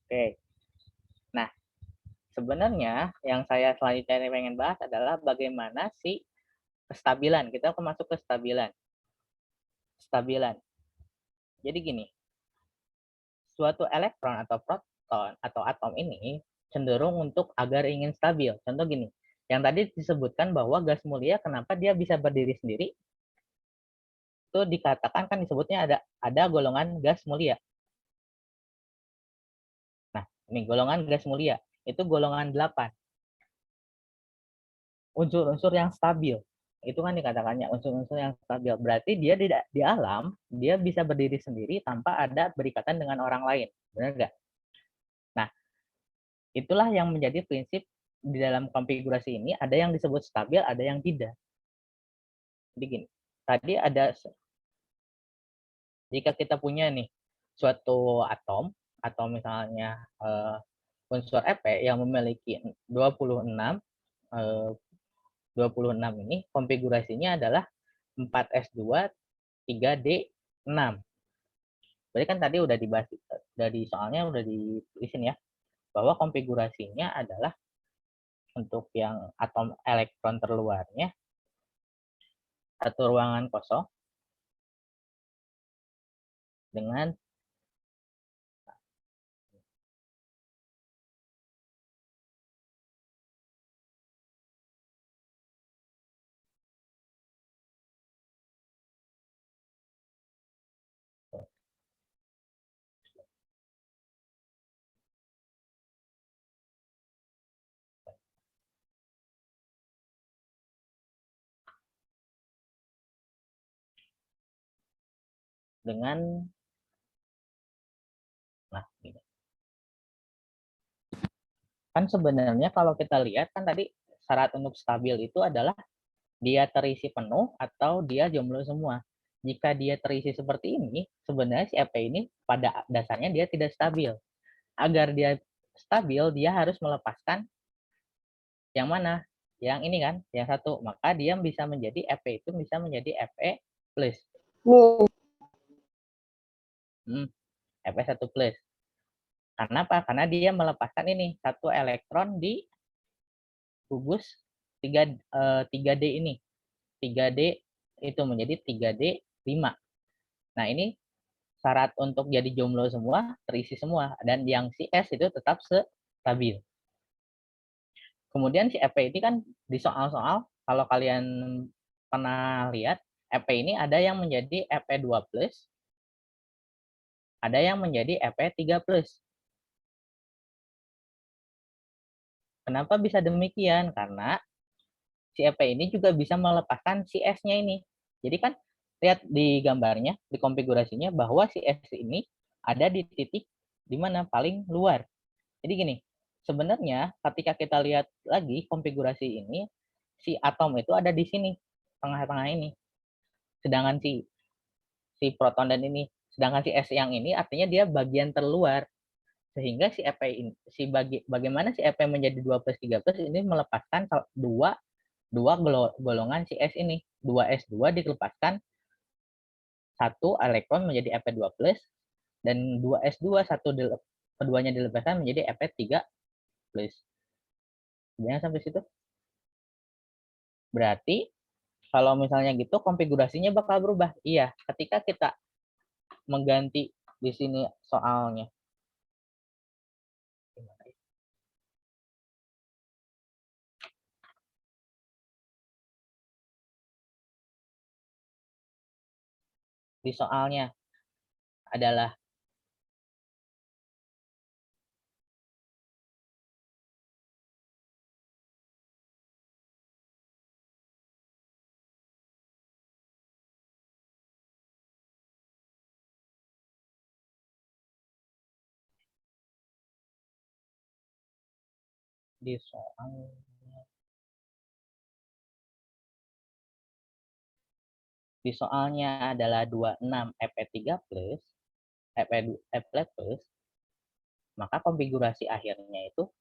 Oke. Nah, sebenarnya yang saya selanjutnya pengen bahas adalah bagaimana sih kestabilan. Kita akan masuk ke stabilan. Jadi gini, suatu elektron atau proton atau atom ini cenderung untuk agar ingin stabil. Contoh gini, yang tadi disebutkan bahwa gas mulia kenapa dia bisa berdiri sendiri, itu dikatakan kan disebutnya ada golongan gas mulia. Nah, ini golongan gas mulia, itu golongan 8. Unsur-unsur yang stabil. Itu kan dikatakannya unsur-unsur yang stabil. Berarti dia di alam, dia bisa berdiri sendiri tanpa ada berikatan dengan orang lain. Benar nggak? Nah, itulah yang menjadi prinsip di dalam konfigurasi ini. Ada yang disebut stabil, ada yang tidak. Jadi gini, tadi ada, jika kita punya nih suatu atom, atau misalnya unsur Fe yang memiliki 26, 26 ini konfigurasinya adalah 4S2, 3D6. Berarti kan tadi udah dibahas, dari soalnya udah ditulisin ya, bahwa konfigurasinya adalah untuk yang atom elektron terluarnya satu ruangan kosong dengan nah gini. Kan sebenarnya kalau kita lihat kan tadi syarat untuk stabil itu adalah dia terisi penuh atau dia jomblo semua. Jika dia terisi seperti ini, sebenarnya si Fe ini pada dasarnya dia tidak stabil. Agar dia stabil, dia harus melepaskan yang mana? Yang ini kan, yang satu. Maka dia bisa menjadi Fe itu bisa menjadi Fe plus. Fe1 plus. Karena apa? Karena dia melepaskan ini satu elektron di gugus 3D ini. 3D itu menjadi 3D5. Nah, ini syarat untuk jadi jomblo semua, terisi semua. Dan yang si S itu tetap stabil. Kemudian si Fe ini kan di soal-soal kalau kalian pernah lihat, EP ini ada yang menjadi EP2+, ada yang menjadi EP3+. Kenapa bisa demikian? Karena si EP ini juga bisa melepaskan si S-nya ini. Jadi kan lihat di gambarnya, di konfigurasinya bahwa si S ini ada di titik di mana paling luar. Jadi gini, sebenarnya ketika kita lihat lagi konfigurasi ini, si atom itu ada di sini, tengah-tengah ini. Sedangkan si proton dan ini, sedangkan si S yang ini artinya dia bagian terluar. Sehingga si EP ini, bagaimana si EP menjadi 2+3+ ini melepaskan dua golongan si S ini. 2S2 dilepaskan 1 elektron menjadi EP2+, dan 2S2 keduanya dilepaskan menjadi EP3+. Sebenarnya sampai situ. Berarti kalau misalnya gitu konfigurasinya bakal berubah. Iya, ketika kita mengganti di sini soalnya. Di soalnya adalah di soalnya adalah 26 EP3+, EP+, maka konfigurasi akhirnya itu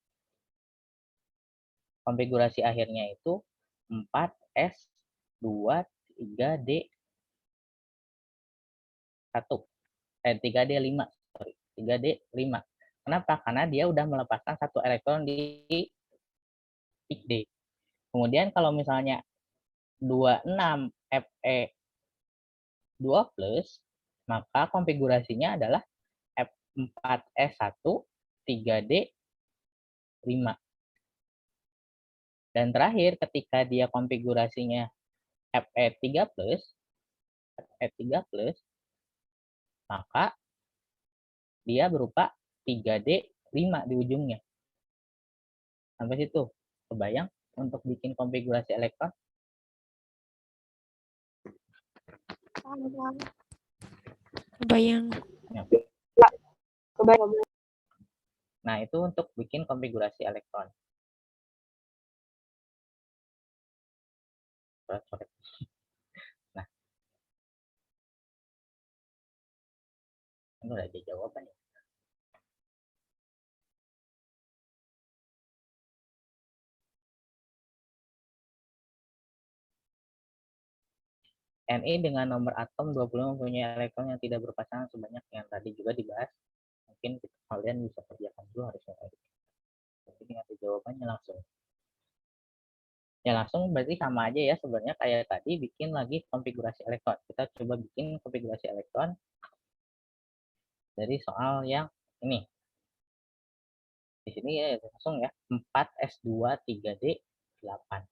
4S2 3D1 3D5, sorry, 3D5. Kenapa? Karena dia udah melepaskan 1 elektron di titik D. Kemudian kalau misalnya 26 Fe2+, maka konfigurasinya adalah F4S1 3D5. Dan terakhir ketika dia konfigurasinya Fe3+, maka dia berupa 3D5 di ujungnya. Sampai situ. Kebayang untuk bikin konfigurasi elektron? Kebayang. Nah, itu untuk bikin konfigurasi elektron. Nah, ini udah ada jawabannya. Ni dengan nomor atom 20 mempunyai elektron yang tidak berpasangan sebanyak yang tadi juga dibahas. Mungkin kalian bisa kerjakan dulu harusnya. Jadi ada jawabannya langsung. Ya langsung berarti sama aja ya sebenarnya kayak tadi bikin lagi konfigurasi elektron. Kita coba bikin konfigurasi elektron dari soal yang ini. Di sini ya langsung ya 4S2 3D8.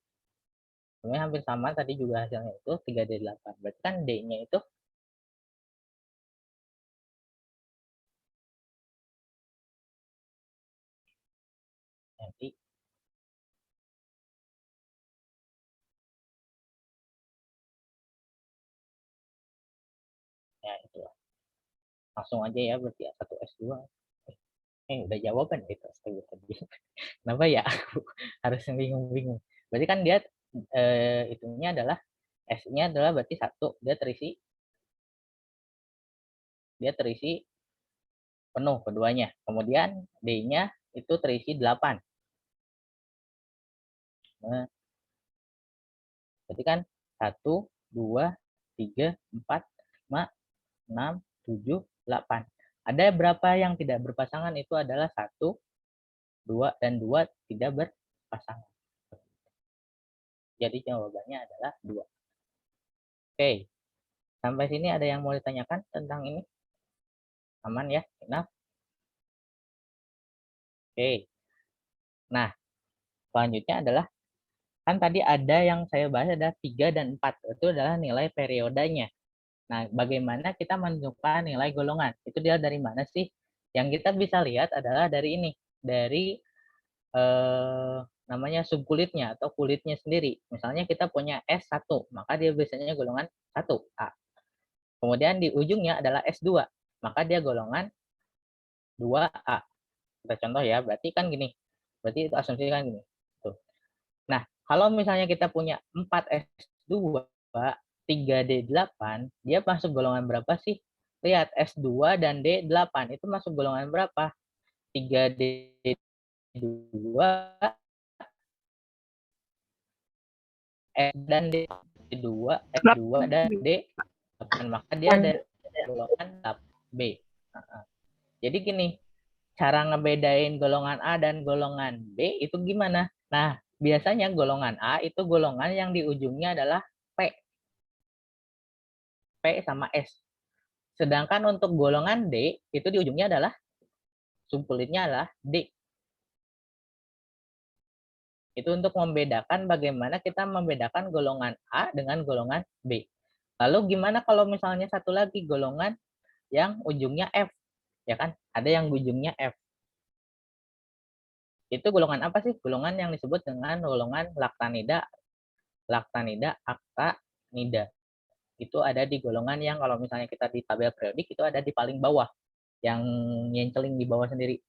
Sebenarnya hampir sama tadi juga hasilnya itu 3D8. Berarti kan D-nya itu nanti ya itu langsung aja ya berarti ya 1S2. Udah jawaban itu tadi. Kenapa ya aku harus bingung-bingung. Berarti kan dia itunya adalah S-nya adalah berarti 1, dia terisi penuh keduanya. Kemudian D-nya itu terisi 8. Nah, berarti kan 1, 2, 3, 4, 5, 6, 7, 8. Ada berapa yang tidak berpasangan? Itu adalah 1, 2, dan 2 tidak berpasangan. Jadi jawabannya adalah 2. Oke. Sampai sini ada yang mau ditanyakan tentang ini? Aman ya? Enough? Oke. Nah, selanjutnya adalah Kan tadi ada yang saya bahas ada 3 dan 4. Itu adalah nilai periodanya. Nah, bagaimana kita menentukan nilai golongan? Itu dia dari mana sih? Yang kita bisa lihat adalah dari ini. Dari namanya subkulitnya atau kulitnya sendiri. Misalnya kita punya S1, maka dia biasanya golongan 1A. Kemudian di ujungnya adalah S2, maka dia golongan 2A. Kita contoh ya, berarti kan gini. Berarti itu asumsi kan gini. Tuh. Nah, kalau misalnya kita punya 4S2, 3D8, dia masuk golongan berapa sih? Lihat, S2 dan D8 itu masuk golongan berapa? 3D2, S dan D2, S2 dan D8. Maka dia ada golongan B. Jadi gini, cara ngebedain golongan A dan golongan B itu gimana? Nah, biasanya golongan A itu golongan yang di ujungnya adalah P. P sama S. Sedangkan untuk golongan D, itu di ujungnya adalah, subkulitnya adalah D. Itu untuk membedakan bagaimana kita membedakan golongan A dengan golongan B. Lalu gimana kalau misalnya satu lagi golongan yang ujungnya F? Ya kan? Ada yang ujungnya F. Itu golongan apa sih? Golongan yang disebut dengan golongan lactanida, actinida. Itu ada di golongan yang kalau misalnya kita di tabel periodik itu ada di paling bawah. Yang nyenceling di bawah sendiri.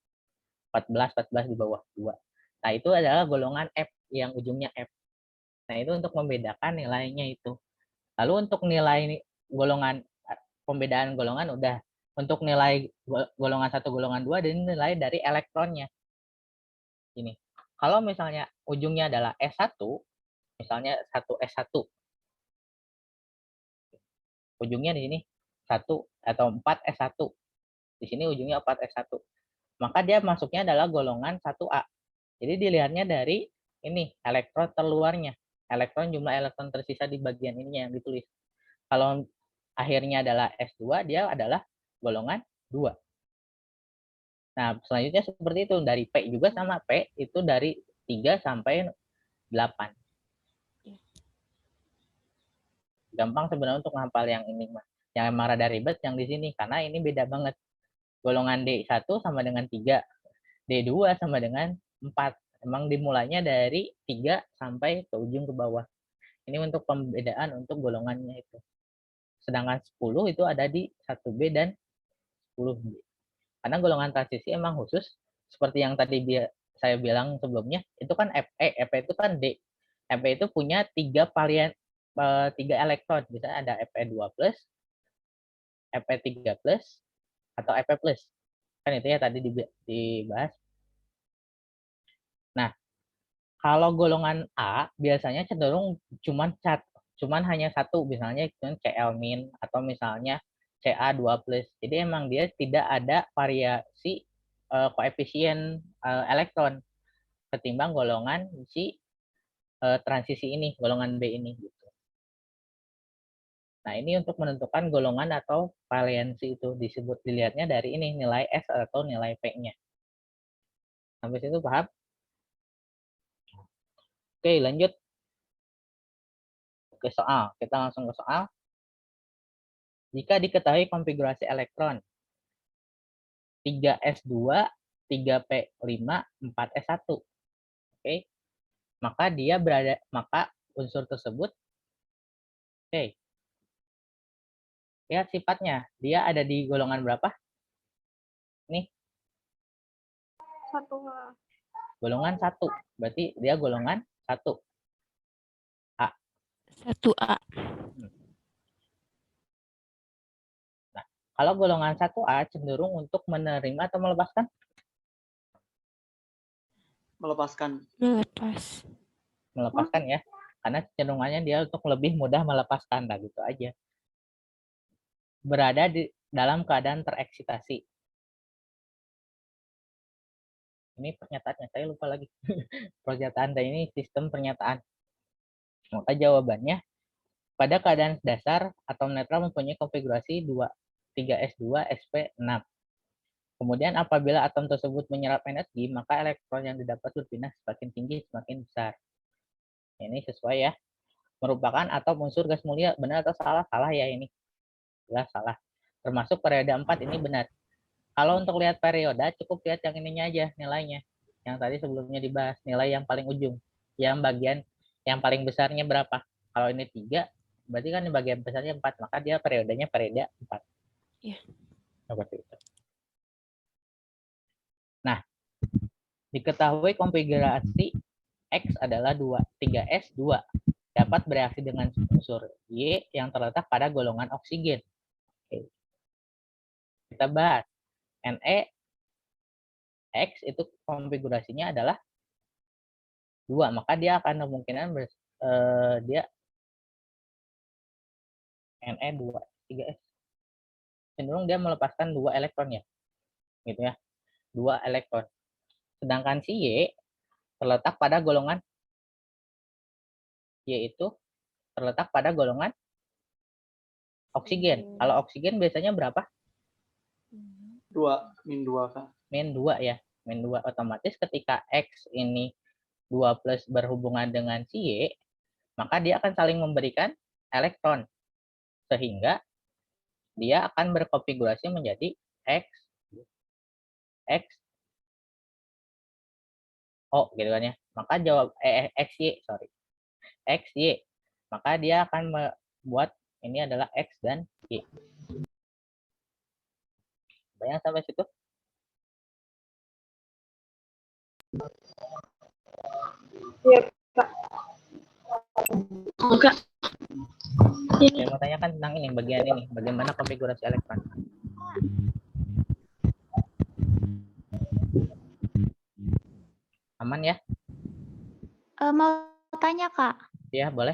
14 di bawah 2. Nah, itu adalah golongan F yang ujungnya F. Nah, itu untuk membedakan nilainya itu. Lalu untuk nilai golongan, pembedaan golongan udah. Untuk nilai golongan 1, golongan 2, dan nilai dari elektronnya. Ini. Kalau misalnya ujungnya adalah S1, misalnya 1S1. Ujungnya di sini 1 atau 4S1. Di sini ujungnya 4S1. Maka dia masuknya adalah golongan 1A. Jadi dilihatnya dari ini, elektron terluarnya. Jumlah elektron tersisa di bagian ini yang ditulis. Kalau akhirnya adalah S2, dia adalah golongan 2. Nah, selanjutnya seperti itu. Dari P juga sama, P itu dari 3 sampai 8. Gampang sebenarnya untuk menghafal yang ini, Mas. Yang emang rada ribet yang di sini, karena ini beda banget. Golongan D1 sama dengan 3, D2 sama dengan 4. Emang dimulainya dari 3 sampai ke ujung ke bawah. Ini untuk pembedaan untuk golongannya itu. Sedangkan 10 itu ada di 1B dan 10B. Karena golongan transisi emang khusus, seperti yang tadi saya bilang sebelumnya, itu kan Fe, Fe itu kan D. Fe itu punya 3 elektron. Bisa ada Fe2+, Fe3+, atau Fe+. Kan itu ya tadi dibahas. Nah, kalau golongan A biasanya cenderung cuman hanya satu, misalnya Cl- atau misalnya Ca2+. Jadi emang dia tidak ada variasi koefisien elektron ketimbang golongan si transisi ini, golongan B ini gitu. Nah, ini untuk menentukan golongan atau valensi itu dilihatnya dari ini, nilai S atau nilai P-nya. Sampai situ paham? Oke, lanjut ke soal. Kita langsung ke soal. Jika diketahui konfigurasi elektron 3S2, 3P5, 4S1. Oke. Maka unsur tersebut, oke. Lihat sifatnya. Dia ada di golongan berapa? Nih. 1A. Golongan 1. Berarti dia golongan 1. 1A. Nah, kalau golongan 1A cenderung untuk menerima atau melepaskan? Melepaskan. Melepaskan ya. Karena cenderungannya dia untuk lebih mudah melepaskan. Nah, gitu aja. Berada di dalam keadaan tereksitasi. Ini pernyataannya, saya lupa lagi. Pernyataan dan ini sistem pernyataan. Maka jawabannya, pada keadaan dasar, atom netral mempunyai konfigurasi 3S2, sp6. Kemudian apabila atom tersebut menyerap energi, maka elektron yang didapat berpindah semakin tinggi, semakin besar. Ini sesuai ya. Merupakan atom unsur gas mulia. Benar atau salah? Salah ya ini. Jelas salah. Termasuk periode 4 ini benar. Kalau untuk lihat periode, cukup lihat yang ininya aja nilainya. Yang tadi sebelumnya dibahas, nilai yang paling ujung. Yang bagian yang paling besarnya berapa? Kalau ini 3, berarti kan bagian besarnya 4. Maka dia periodenya periode 4. Iya. Seperti itu. Nah, diketahui konfigurasi X adalah 2. 3S 2. Dapat bereaksi dengan unsur Y yang terletak pada golongan oksigen. Oke. Kita bahas. NeX itu konfigurasinya adalah 2, maka dia akan kemungkinan dia Ne2 3S. Cenderung dia melepaskan 2 elektron ya. Gitu ya. 2 elektron. Sedangkan si Y terletak pada golongan Y itu terletak pada golongan oksigen. Kalau oksigen biasanya berapa? 2, min 2 Kak. Min 2 ya. Min 2 otomatis ketika X ini 2 plus berhubungan dengan si Y, maka dia akan saling memberikan elektron. Sehingga dia akan berkonfigurasi menjadi X O gitu kan ya. Maka jawab XY, sorry. XY. Maka dia akan membuat ini adalah X dan Y. Bayang sampai situ? Iya, Kak. Enggak. Saya mau tanyakan tentang ini, bagian ini. Bagaimana konfigurasi elektron? Aman ya? Mau tanya, Kak. Ya, boleh.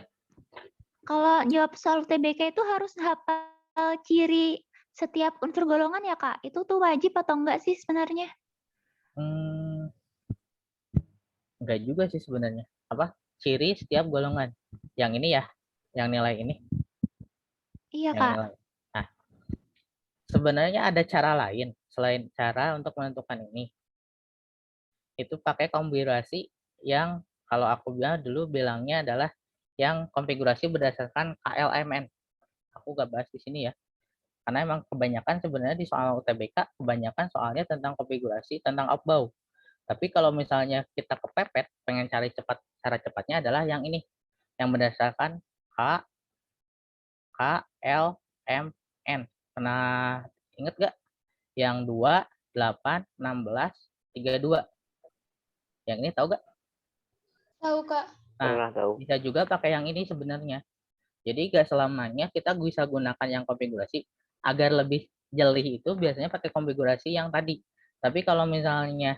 Kalau jawab soal UTBK itu harus hafal ciri setiap unsur golongan ya, Kak? Itu tuh wajib atau enggak sih sebenarnya? Enggak juga sih sebenarnya. Apa? Ciri setiap golongan. Yang ini ya, yang nilai ini. Iya, Yang Kak. nilai. Nah, sebenarnya ada cara lain selain cara untuk menentukan ini. Itu pakai konfigurasi yang kalau aku dulu bilangnya adalah yang konfigurasi berdasarkan KLMN. Aku gak bahas di sini ya. Karena emang kebanyakan sebenarnya di soal UTBK, kebanyakan soalnya tentang konfigurasi, tentang outbound. Tapi kalau misalnya kita kepepet, pengen cari cepat, cara cepatnya adalah yang ini. Yang berdasarkan KLMN. Pernah inget gak? Yang 2, 8, 16, 32. Yang ini tahu gak? Tahu, Kak. Pernah tahu. Bisa juga pakai yang ini sebenarnya. Jadi gak selamanya kita bisa gunakan yang konfigurasi. Agar lebih jeli itu biasanya pakai konfigurasi yang tadi. Tapi kalau misalnya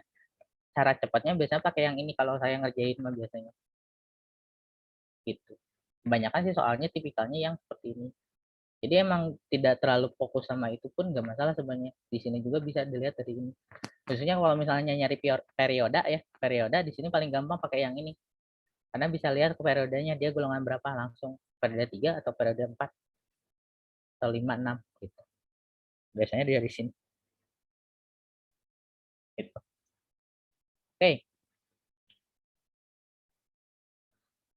cara cepatnya biasanya pakai yang ini kalau saya ngerjain mah biasanya. Gitu. Kebanyakan sih soalnya tipikalnya yang seperti ini. Jadi emang tidak terlalu fokus sama itu pun nggak masalah sebenarnya. Di sini juga bisa dilihat dari ini. Khususnya kalau misalnya nyari periode ya, periode di sini paling gampang pakai yang ini. Karena bisa lihat ke periodenya dia golongan berapa langsung. Periode 3 atau periode 4 atau 5, 6 gitu. Biasanya dia di sini. Gitu. Oke.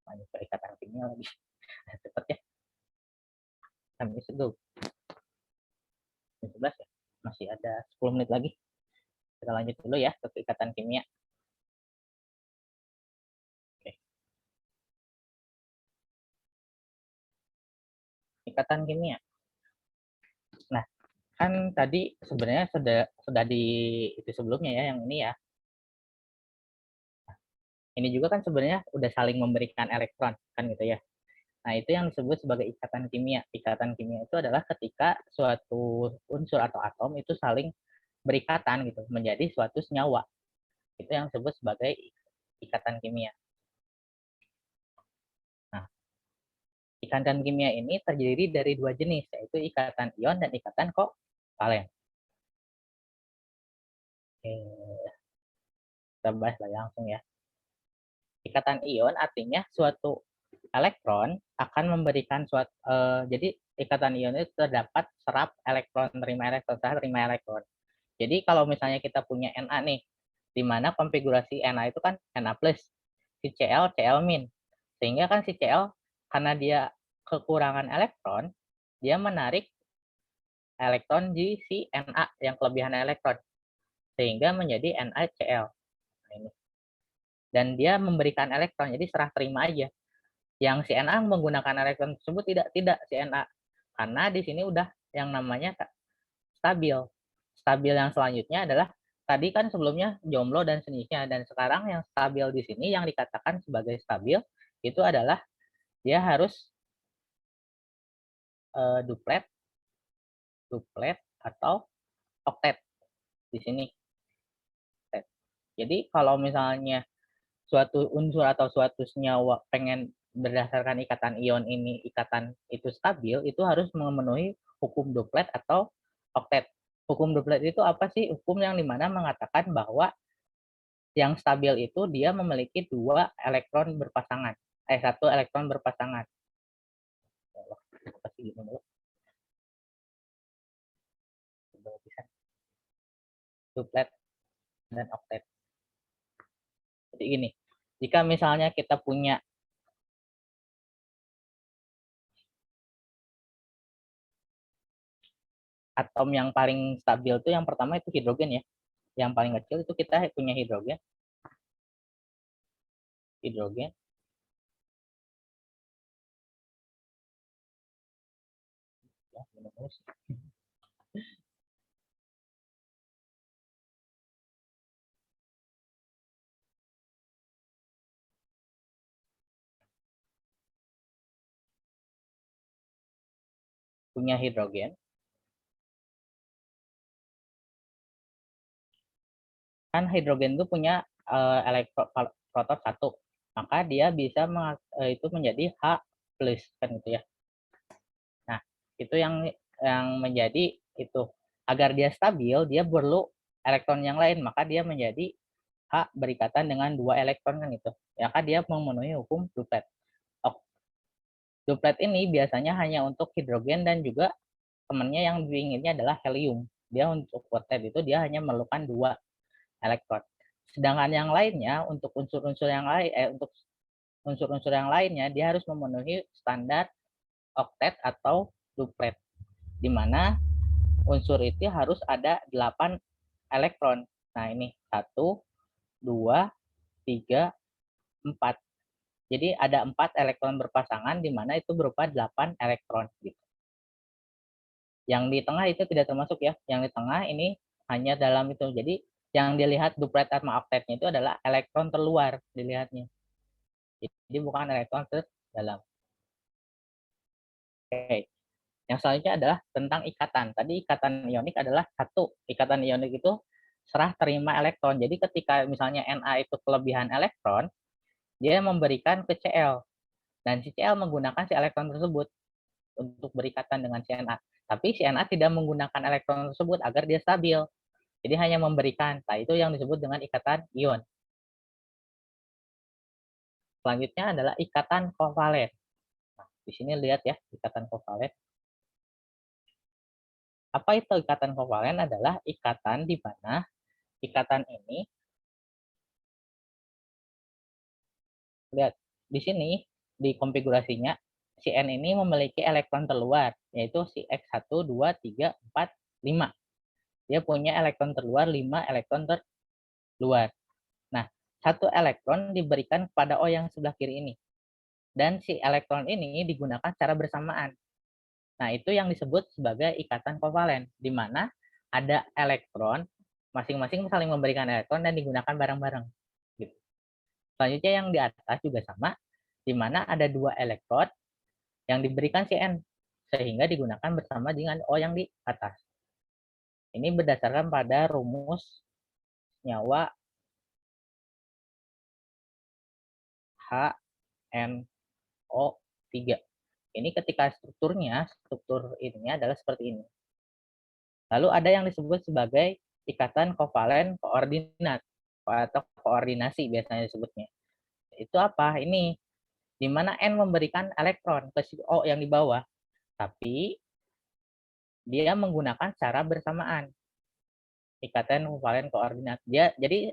Lanjut ke ikatan kimia lagi. Cepet ya. Kami go. 11 ya. Masih ada 10 menit lagi. Kita lanjut dulu ya ke ikatan kimia. Oke. Ikatan kimia. Nah, kan tadi sebenarnya sudah di itu sebelumnya ya, yang ini ya. Ini juga kan sebenarnya udah saling memberikan elektron kan gitu ya. Nah, itu yang disebut sebagai ikatan kimia. Ikatan kimia itu adalah ketika suatu unsur atau atom itu saling berikatan gitu menjadi suatu senyawa. Itu yang disebut sebagai ikatan kimia. Nah, ikatan kimia ini terdiri dari 2 jenis, yaitu ikatan ion dan ikatan kovalen. Oke. Kita bahas langsung ya. Ikatan ion artinya suatu elektron akan memberikan suatu jadi ikatan ion itu terdapat serap elektron, terima elektron. Jadi kalau misalnya kita punya Na nih, di mana konfigurasi Na itu kan Na+, si Cl, Cl-. Sehingga kan si Cl karena dia kekurangan elektron, dia menarik elektron di si Na yang kelebihan elektron. Sehingga menjadi NaCl. Nah, ini. Dan dia memberikan elektron, jadi serah terima aja. Yang si Na menggunakan elektron tersebut tidak si Na. Karena di sini udah yang namanya stabil. Stabil yang selanjutnya adalah tadi kan sebelumnya jomblo dan sejenisnya, dan sekarang yang stabil di sini yang dikatakan sebagai stabil itu adalah dia harus duplet atau oktet di sini. Jadi kalau misalnya suatu unsur atau suatu senyawa pengen berdasarkan ikatan ion ini, ikatan itu stabil, itu harus memenuhi hukum duplet atau oktet. Hukum duplet itu apa sih? Hukum yang dimana mengatakan bahwa yang stabil itu dia memiliki 2 elektron berpasangan. 1 elektron berpasangan. Duplet dan oktet. Jadi gini, jika misalnya kita punya atom yang paling stabil itu yang pertama itu hidrogen ya. Yang paling kecil itu kita punya hidrogen. Punya hidrogen. Kan hidrogen itu punya proton 1. Maka dia bisa itu menjadi H+ kan gitu ya. Nah, itu yang menjadi itu agar dia stabil, dia perlu elektron yang lain, maka dia menjadi H berikatan dengan 2 elektron kan itu. Ya kan dia memenuhi hukum duplet. Duplet ini biasanya hanya untuk hidrogen dan juga temannya yang diinginnya adalah helium. Dia untuk quartet itu dia hanya memerlukan 2 elektron. Sedangkan yang lainnya untuk unsur-unsur yang lain untuk unsur-unsur yang lainnya dia harus memenuhi standar oktet atau duplet. Di mana unsur itu harus ada 8 elektron. Nah, ini 1 2 3 4. Jadi ada 4 elektron berpasangan di mana itu berupa 8 elektron gitu. Yang di tengah itu tidak termasuk ya. Yang di tengah ini hanya dalam itu. Jadi yang dilihat duplet sama oktetnya itu adalah elektron terluar dilihatnya. Jadi bukan elektron terdalam. Oke. Yang selanjutnya adalah tentang ikatan. Tadi ikatan ionik adalah 1. Ikatan ionik itu serah terima elektron. Jadi ketika misalnya Na itu kelebihan elektron, dia memberikan ke Cl. Dan si Cl menggunakan si elektron tersebut untuk berikatan dengan si Na. Tapi si Na tidak menggunakan elektron tersebut agar dia stabil. Jadi hanya memberikan. Nah, itu yang disebut dengan ikatan ion. Selanjutnya adalah ikatan kovalen. Nah, di sini lihat ya, ikatan kovalen. Apa itu ikatan kovalen? Adalah ikatan di mana ikatan ini, lihat di sini di konfigurasinya, si N ini memiliki elektron terluar, yaitu si X1, 2, 3, 4, 5. Dia punya elektron terluar 5 elektron terluar. Nah, 1 elektron diberikan kepada O yang sebelah kiri ini. Dan si elektron ini digunakan secara bersamaan. Nah, itu yang disebut sebagai ikatan kovalen, di mana ada elektron, masing-masing saling memberikan elektron dan digunakan bareng-bareng. Gitu. Selanjutnya yang di atas juga sama, di mana ada 2 elektron yang diberikan si N, sehingga digunakan bersama dengan O yang di atas. Ini berdasarkan pada rumus senyawa HNO3. Ini ketika struktur ininya adalah seperti ini. Lalu ada yang disebut sebagai ikatan kovalen koordinat atau koordinasi biasanya disebutnya. Itu apa? Ini di mana N memberikan elektron ke si O yang di bawah, tapi dia menggunakan cara bersamaan. Ikatan kovalen koordinat. Jadi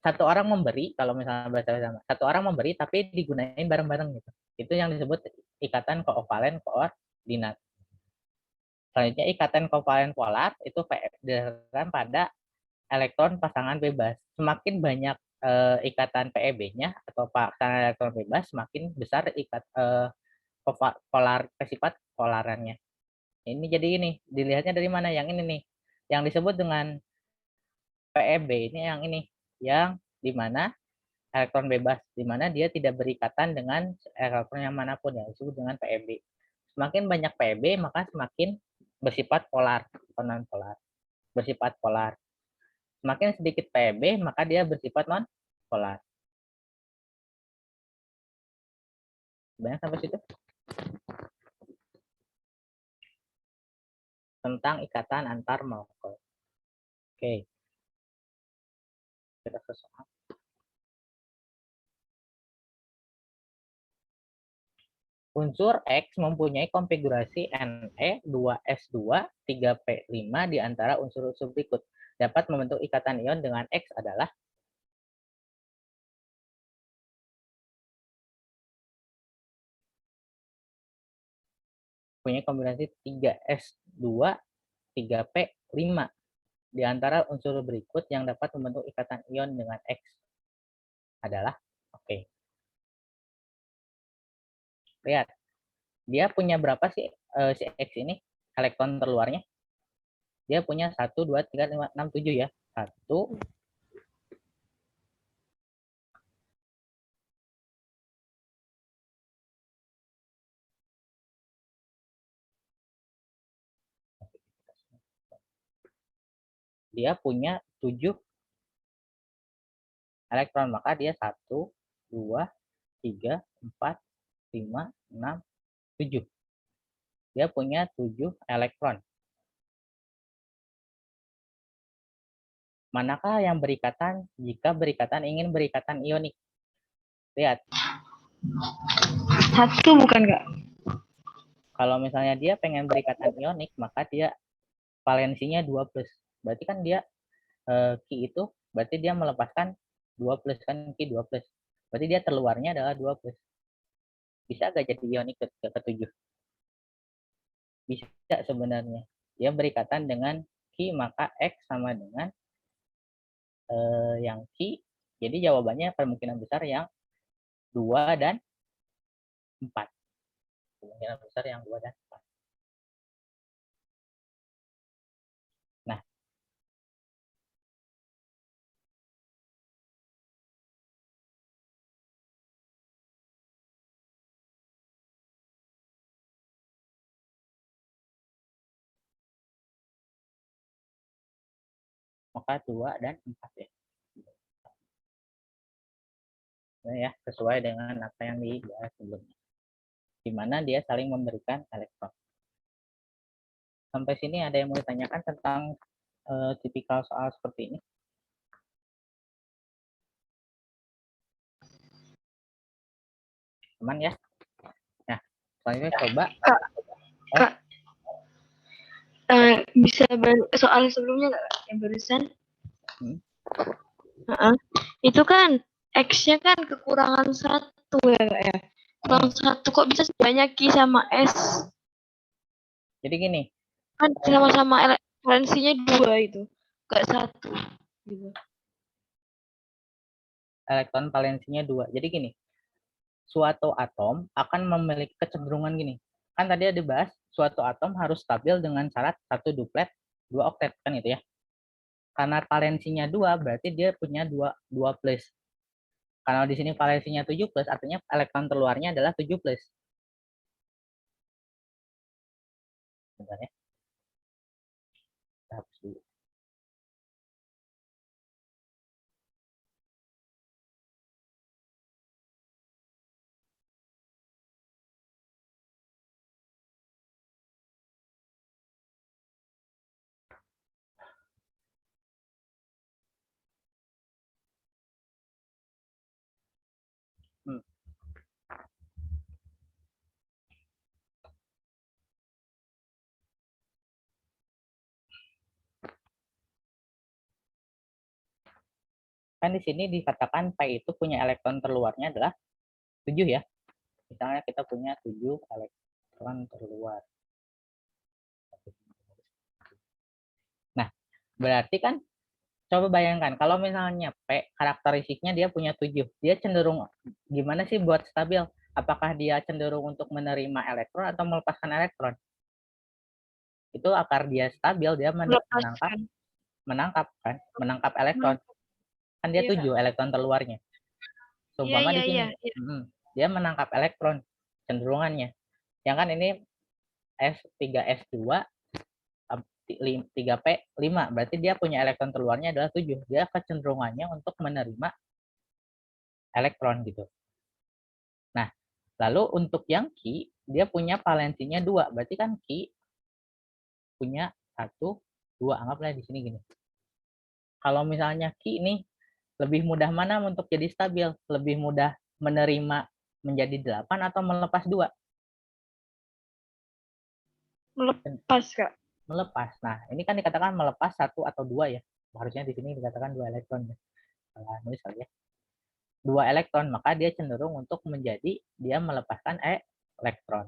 satu orang memberi, kalau misalnya bahasa sama, satu orang memberi tapi digunain bareng-bareng gitu. Itu yang disebut ikatan kovalen koordinat. Selanjutnya ikatan kovalen polar itu berdasarkan pada elektron pasangan bebas. Semakin banyak ikatan PEB-nya atau pasangan elektron bebas, semakin besar sifat polarannya. Ini jadi ini, dilihatnya dari mana? Yang ini nih. Yang disebut dengan PEB ini yang dimana elektron bebas, dimana dia tidak berikatan dengan elektron yang manapun, yang disebut dengan PEB. Semakin banyak PEB, maka semakin bersifat polar atau non polar. Bersifat polar. Semakin sedikit PEB, maka dia bersifat non polar. Banyak sampai situ? Tentang ikatan antar molekul. Oke. Kita ke soal. Unsur X mempunyai konfigurasi Ne 2s2 3p5 di antara unsur-unsur berikut. Dapat membentuk ikatan ion dengan X adalah punya kombinasi 3s2 3p5 di antara unsur berikut yang dapat membentuk ikatan ion dengan X adalah oke. Lihat. Dia punya berapa sih si X ini? Elektron terluarnya? Dia punya 1 2 3 5 6 7 ya. 1 dia punya 7 elektron, maka dia 1 2 3 4 5 6 7. Dia punya 7 elektron. Manakah yang berikatan jika ingin berikatan ionik? Lihat. 1 bukan, Kak? Kalau misalnya dia pengen berikatan ionik, maka dia valensinya 2+. Berarti kan dia Ki itu, berarti dia melepaskan 2+, kan Ki 2+. Berarti dia terluarnya adalah 2+. Bisa nggak jadi ionik ke-7? Bisa sebenarnya. Dia berikatan dengan Ki, maka X sama dengan yang Ki. Jadi jawabannya kemungkinan besar yang 2 dan 4. Kemungkinan besar yang 2 dan 4. Nah, maka 2 dan 4 ya. Nah, ya, sesuai dengan apa yang dibahas sebelumnya. Di mana dia saling memberikan elektron. Sampai sini ada yang mau ditanyakan tentang tipikal soal seperti ini? Aman ya? Nah, selanjutnya coba. Kak, bisa soal sebelumnya nggak, Kak? Yang barusan? Itu kan X-nya kan kekurangan 1 ya, Kak ya? Kurang 1 kok bisa sebanyak Ki sama S? Jadi gini. Kan sama-sama valensinya 2 itu. Nggak 1. Gitu. Elektron valensinya 2. Jadi gini. Suatu atom akan memiliki kecenderungan gini. Kan tadi ada dibahas, suatu atom harus stabil dengan syarat 1 duplet, 2 oktet. Kan itu ya. Karena valensinya 2, berarti dia punya 2+. Kalau di sini valensinya 7+, artinya elektron terluarnya adalah 7+. Bentar ya. Kita hapus dulu. Kan di sini dikatakan P itu punya elektron terluarnya adalah 7 ya. Misalnya kita punya 7 elektron terluar. Nah, berarti kan coba bayangkan kalau misalnya P karakteristiknya dia punya 7, dia cenderung gimana sih buat stabil? Apakah dia cenderung untuk menerima elektron atau melepaskan elektron? Itu akar dia stabil, dia Melepaskan. menangkap elektron. Kan dia Iya, 7 elektron terluarnya. Seumpama di sini, dia menangkap elektron cenderungannya. Yang kan ini S3S2 3P 5, berarti dia punya elektron terluarnya adalah 7. Dia kecenderungannya untuk menerima elektron gitu. Nah, lalu untuk yang Ki, dia punya valensinya 2. Berarti kan Ki punya 1, 2. Anggaplah di sini gini. Kalau misalnya Ki ini lebih mudah mana untuk jadi stabil? Lebih mudah menerima menjadi 8 atau melepas 2? Melepas, Kak. Melepas. Nah, ini kan dikatakan melepas 1 atau 2 ya. Harusnya di sini dikatakan 2 elektron ya. Salah nulis kali ya. 2 elektron, maka dia cenderung untuk menjadi dia melepaskan elektron.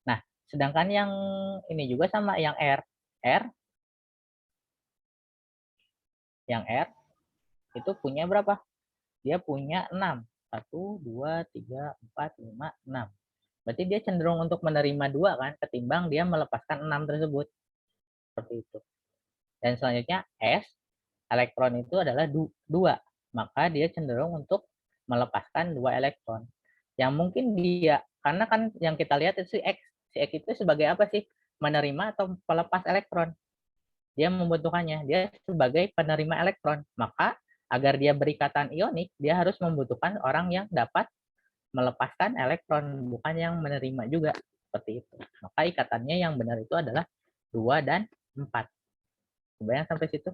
Nah, sedangkan yang ini juga sama yang R. Yang R itu punya berapa? Dia punya 6. 1, 2, 3, 4, 5, 6. Berarti dia cenderung untuk menerima 2 kan, ketimbang dia melepaskan 6 tersebut. Seperti itu. Dan selanjutnya S, elektron itu adalah 2. Maka dia cenderung untuk melepaskan 2 elektron. Yang mungkin dia, karena kan yang kita lihat itu si X. Si X itu sebagai apa sih? Menerima atau pelepas elektron. Dia membutuhkannya. Dia sebagai penerima elektron. Maka agar dia berikatan ionik, dia harus membutuhkan orang yang dapat melepaskan elektron, bukan yang menerima juga. Seperti itu. Maka ikatannya yang benar itu adalah 2 dan 4. Kebayang sampai situ?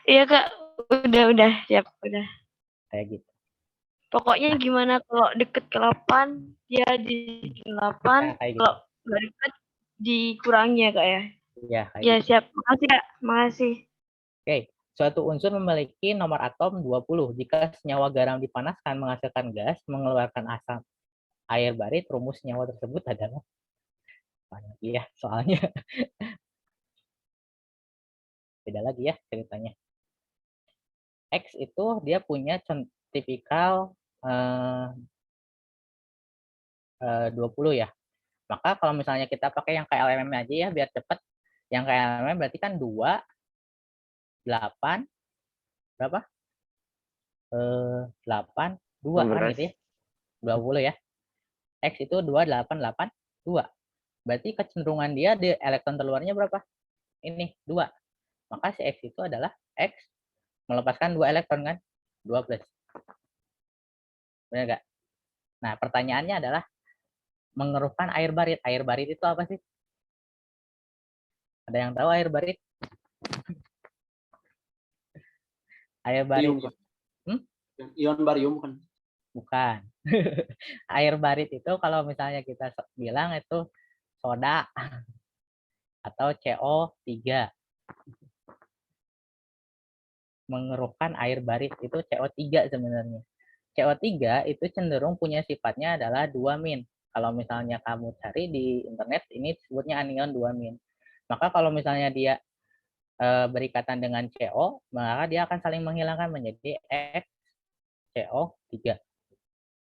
Iya, Kak. Udah, siap, udah. Kayak gitu. Pokoknya gimana kalau deket ke 8, dia di 8, kayak gitu. kalau nggak deket dikurangi ya, Kak ya? Ya, kayak Ya, gitu. siap. Makasih, Kak. Makasih. Oke, suatu unsur memiliki nomor atom 20. Jika senyawa garam dipanaskan menghasilkan gas, mengeluarkan asam air barit, rumus senyawa tersebut adalah ya, soalnya beda lagi ya ceritanya. X itu dia punya tipikal 20 ya. Maka kalau misalnya kita pakai yang KLMM aja ya biar cepat. Yang KLMM berarti kan 2, 8, berapa? 8, 2 kan gitu ya. 20 ya. X itu 2, 8, 8, 2. Berarti kecenderungan dia di elektron terluarnya berapa? Ini, 2. Maka si X itu adalah X melepaskan 2 elektron kan? 2 plus. Benar nggak? Nah, pertanyaannya adalah mengerukkan air barit. Air barit itu apa sih? Ada yang tahu air barit? Air barit. Ion barium kan? Bukan. Air barit itu kalau misalnya kita bilang itu soda atau CO3. Mengerukkan air barit itu CO3 sebenarnya. CO3 itu cenderung punya sifatnya adalah 2-. Kalau misalnya kamu cari di internet, ini disebutnya anion 2-. Maka kalau misalnya dia berikatan dengan CO, maka dia akan saling menghilangkan menjadi XCO3.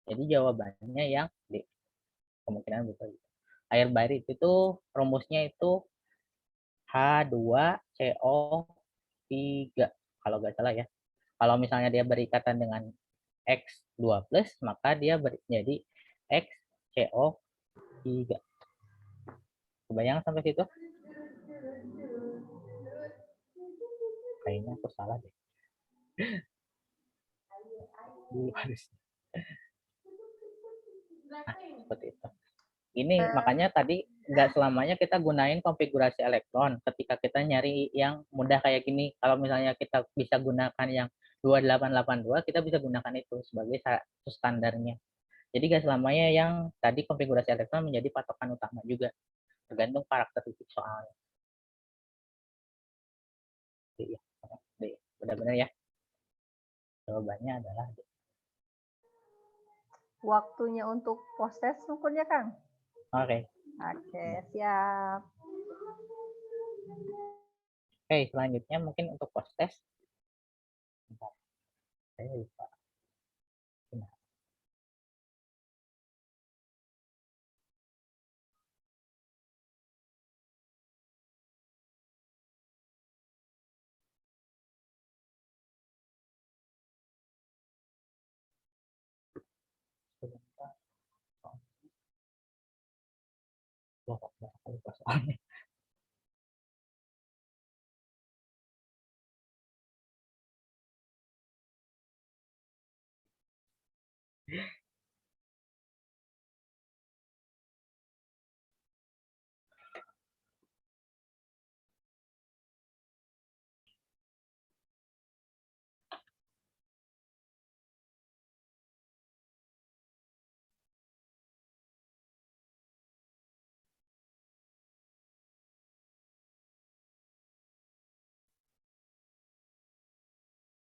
Jadi jawabannya yang D. Kemungkinan betul. Air barit itu rumusnya itu H2CO3 kalau nggak salah ya. Kalau misalnya dia berikatan dengan X2+, maka dia jadi XCO3. Kebayang sampai situ? Kayaknya aku salah deh. Nah, seperti itu. Ini makanya tadi nggak selamanya kita gunain konfigurasi elektron ketika kita nyari yang mudah kayak gini. Kalau misalnya kita bisa gunakan yang 2882, kita bisa gunakan itu sebagai standarnya. Jadi nggak selamanya yang tadi konfigurasi elektron menjadi patokan utama juga. Tergantung karakteristik soalnya. Iya, benar-benar ya. Jawabannya adalah D. Waktunya untuk post test ukurnya, Kang? Oke. Oke, siap. Oke, selanjutnya mungkin untuk post test. Bentar. Saya lupa. Gimana? Sebentar. Loh, kok lupa soalnya.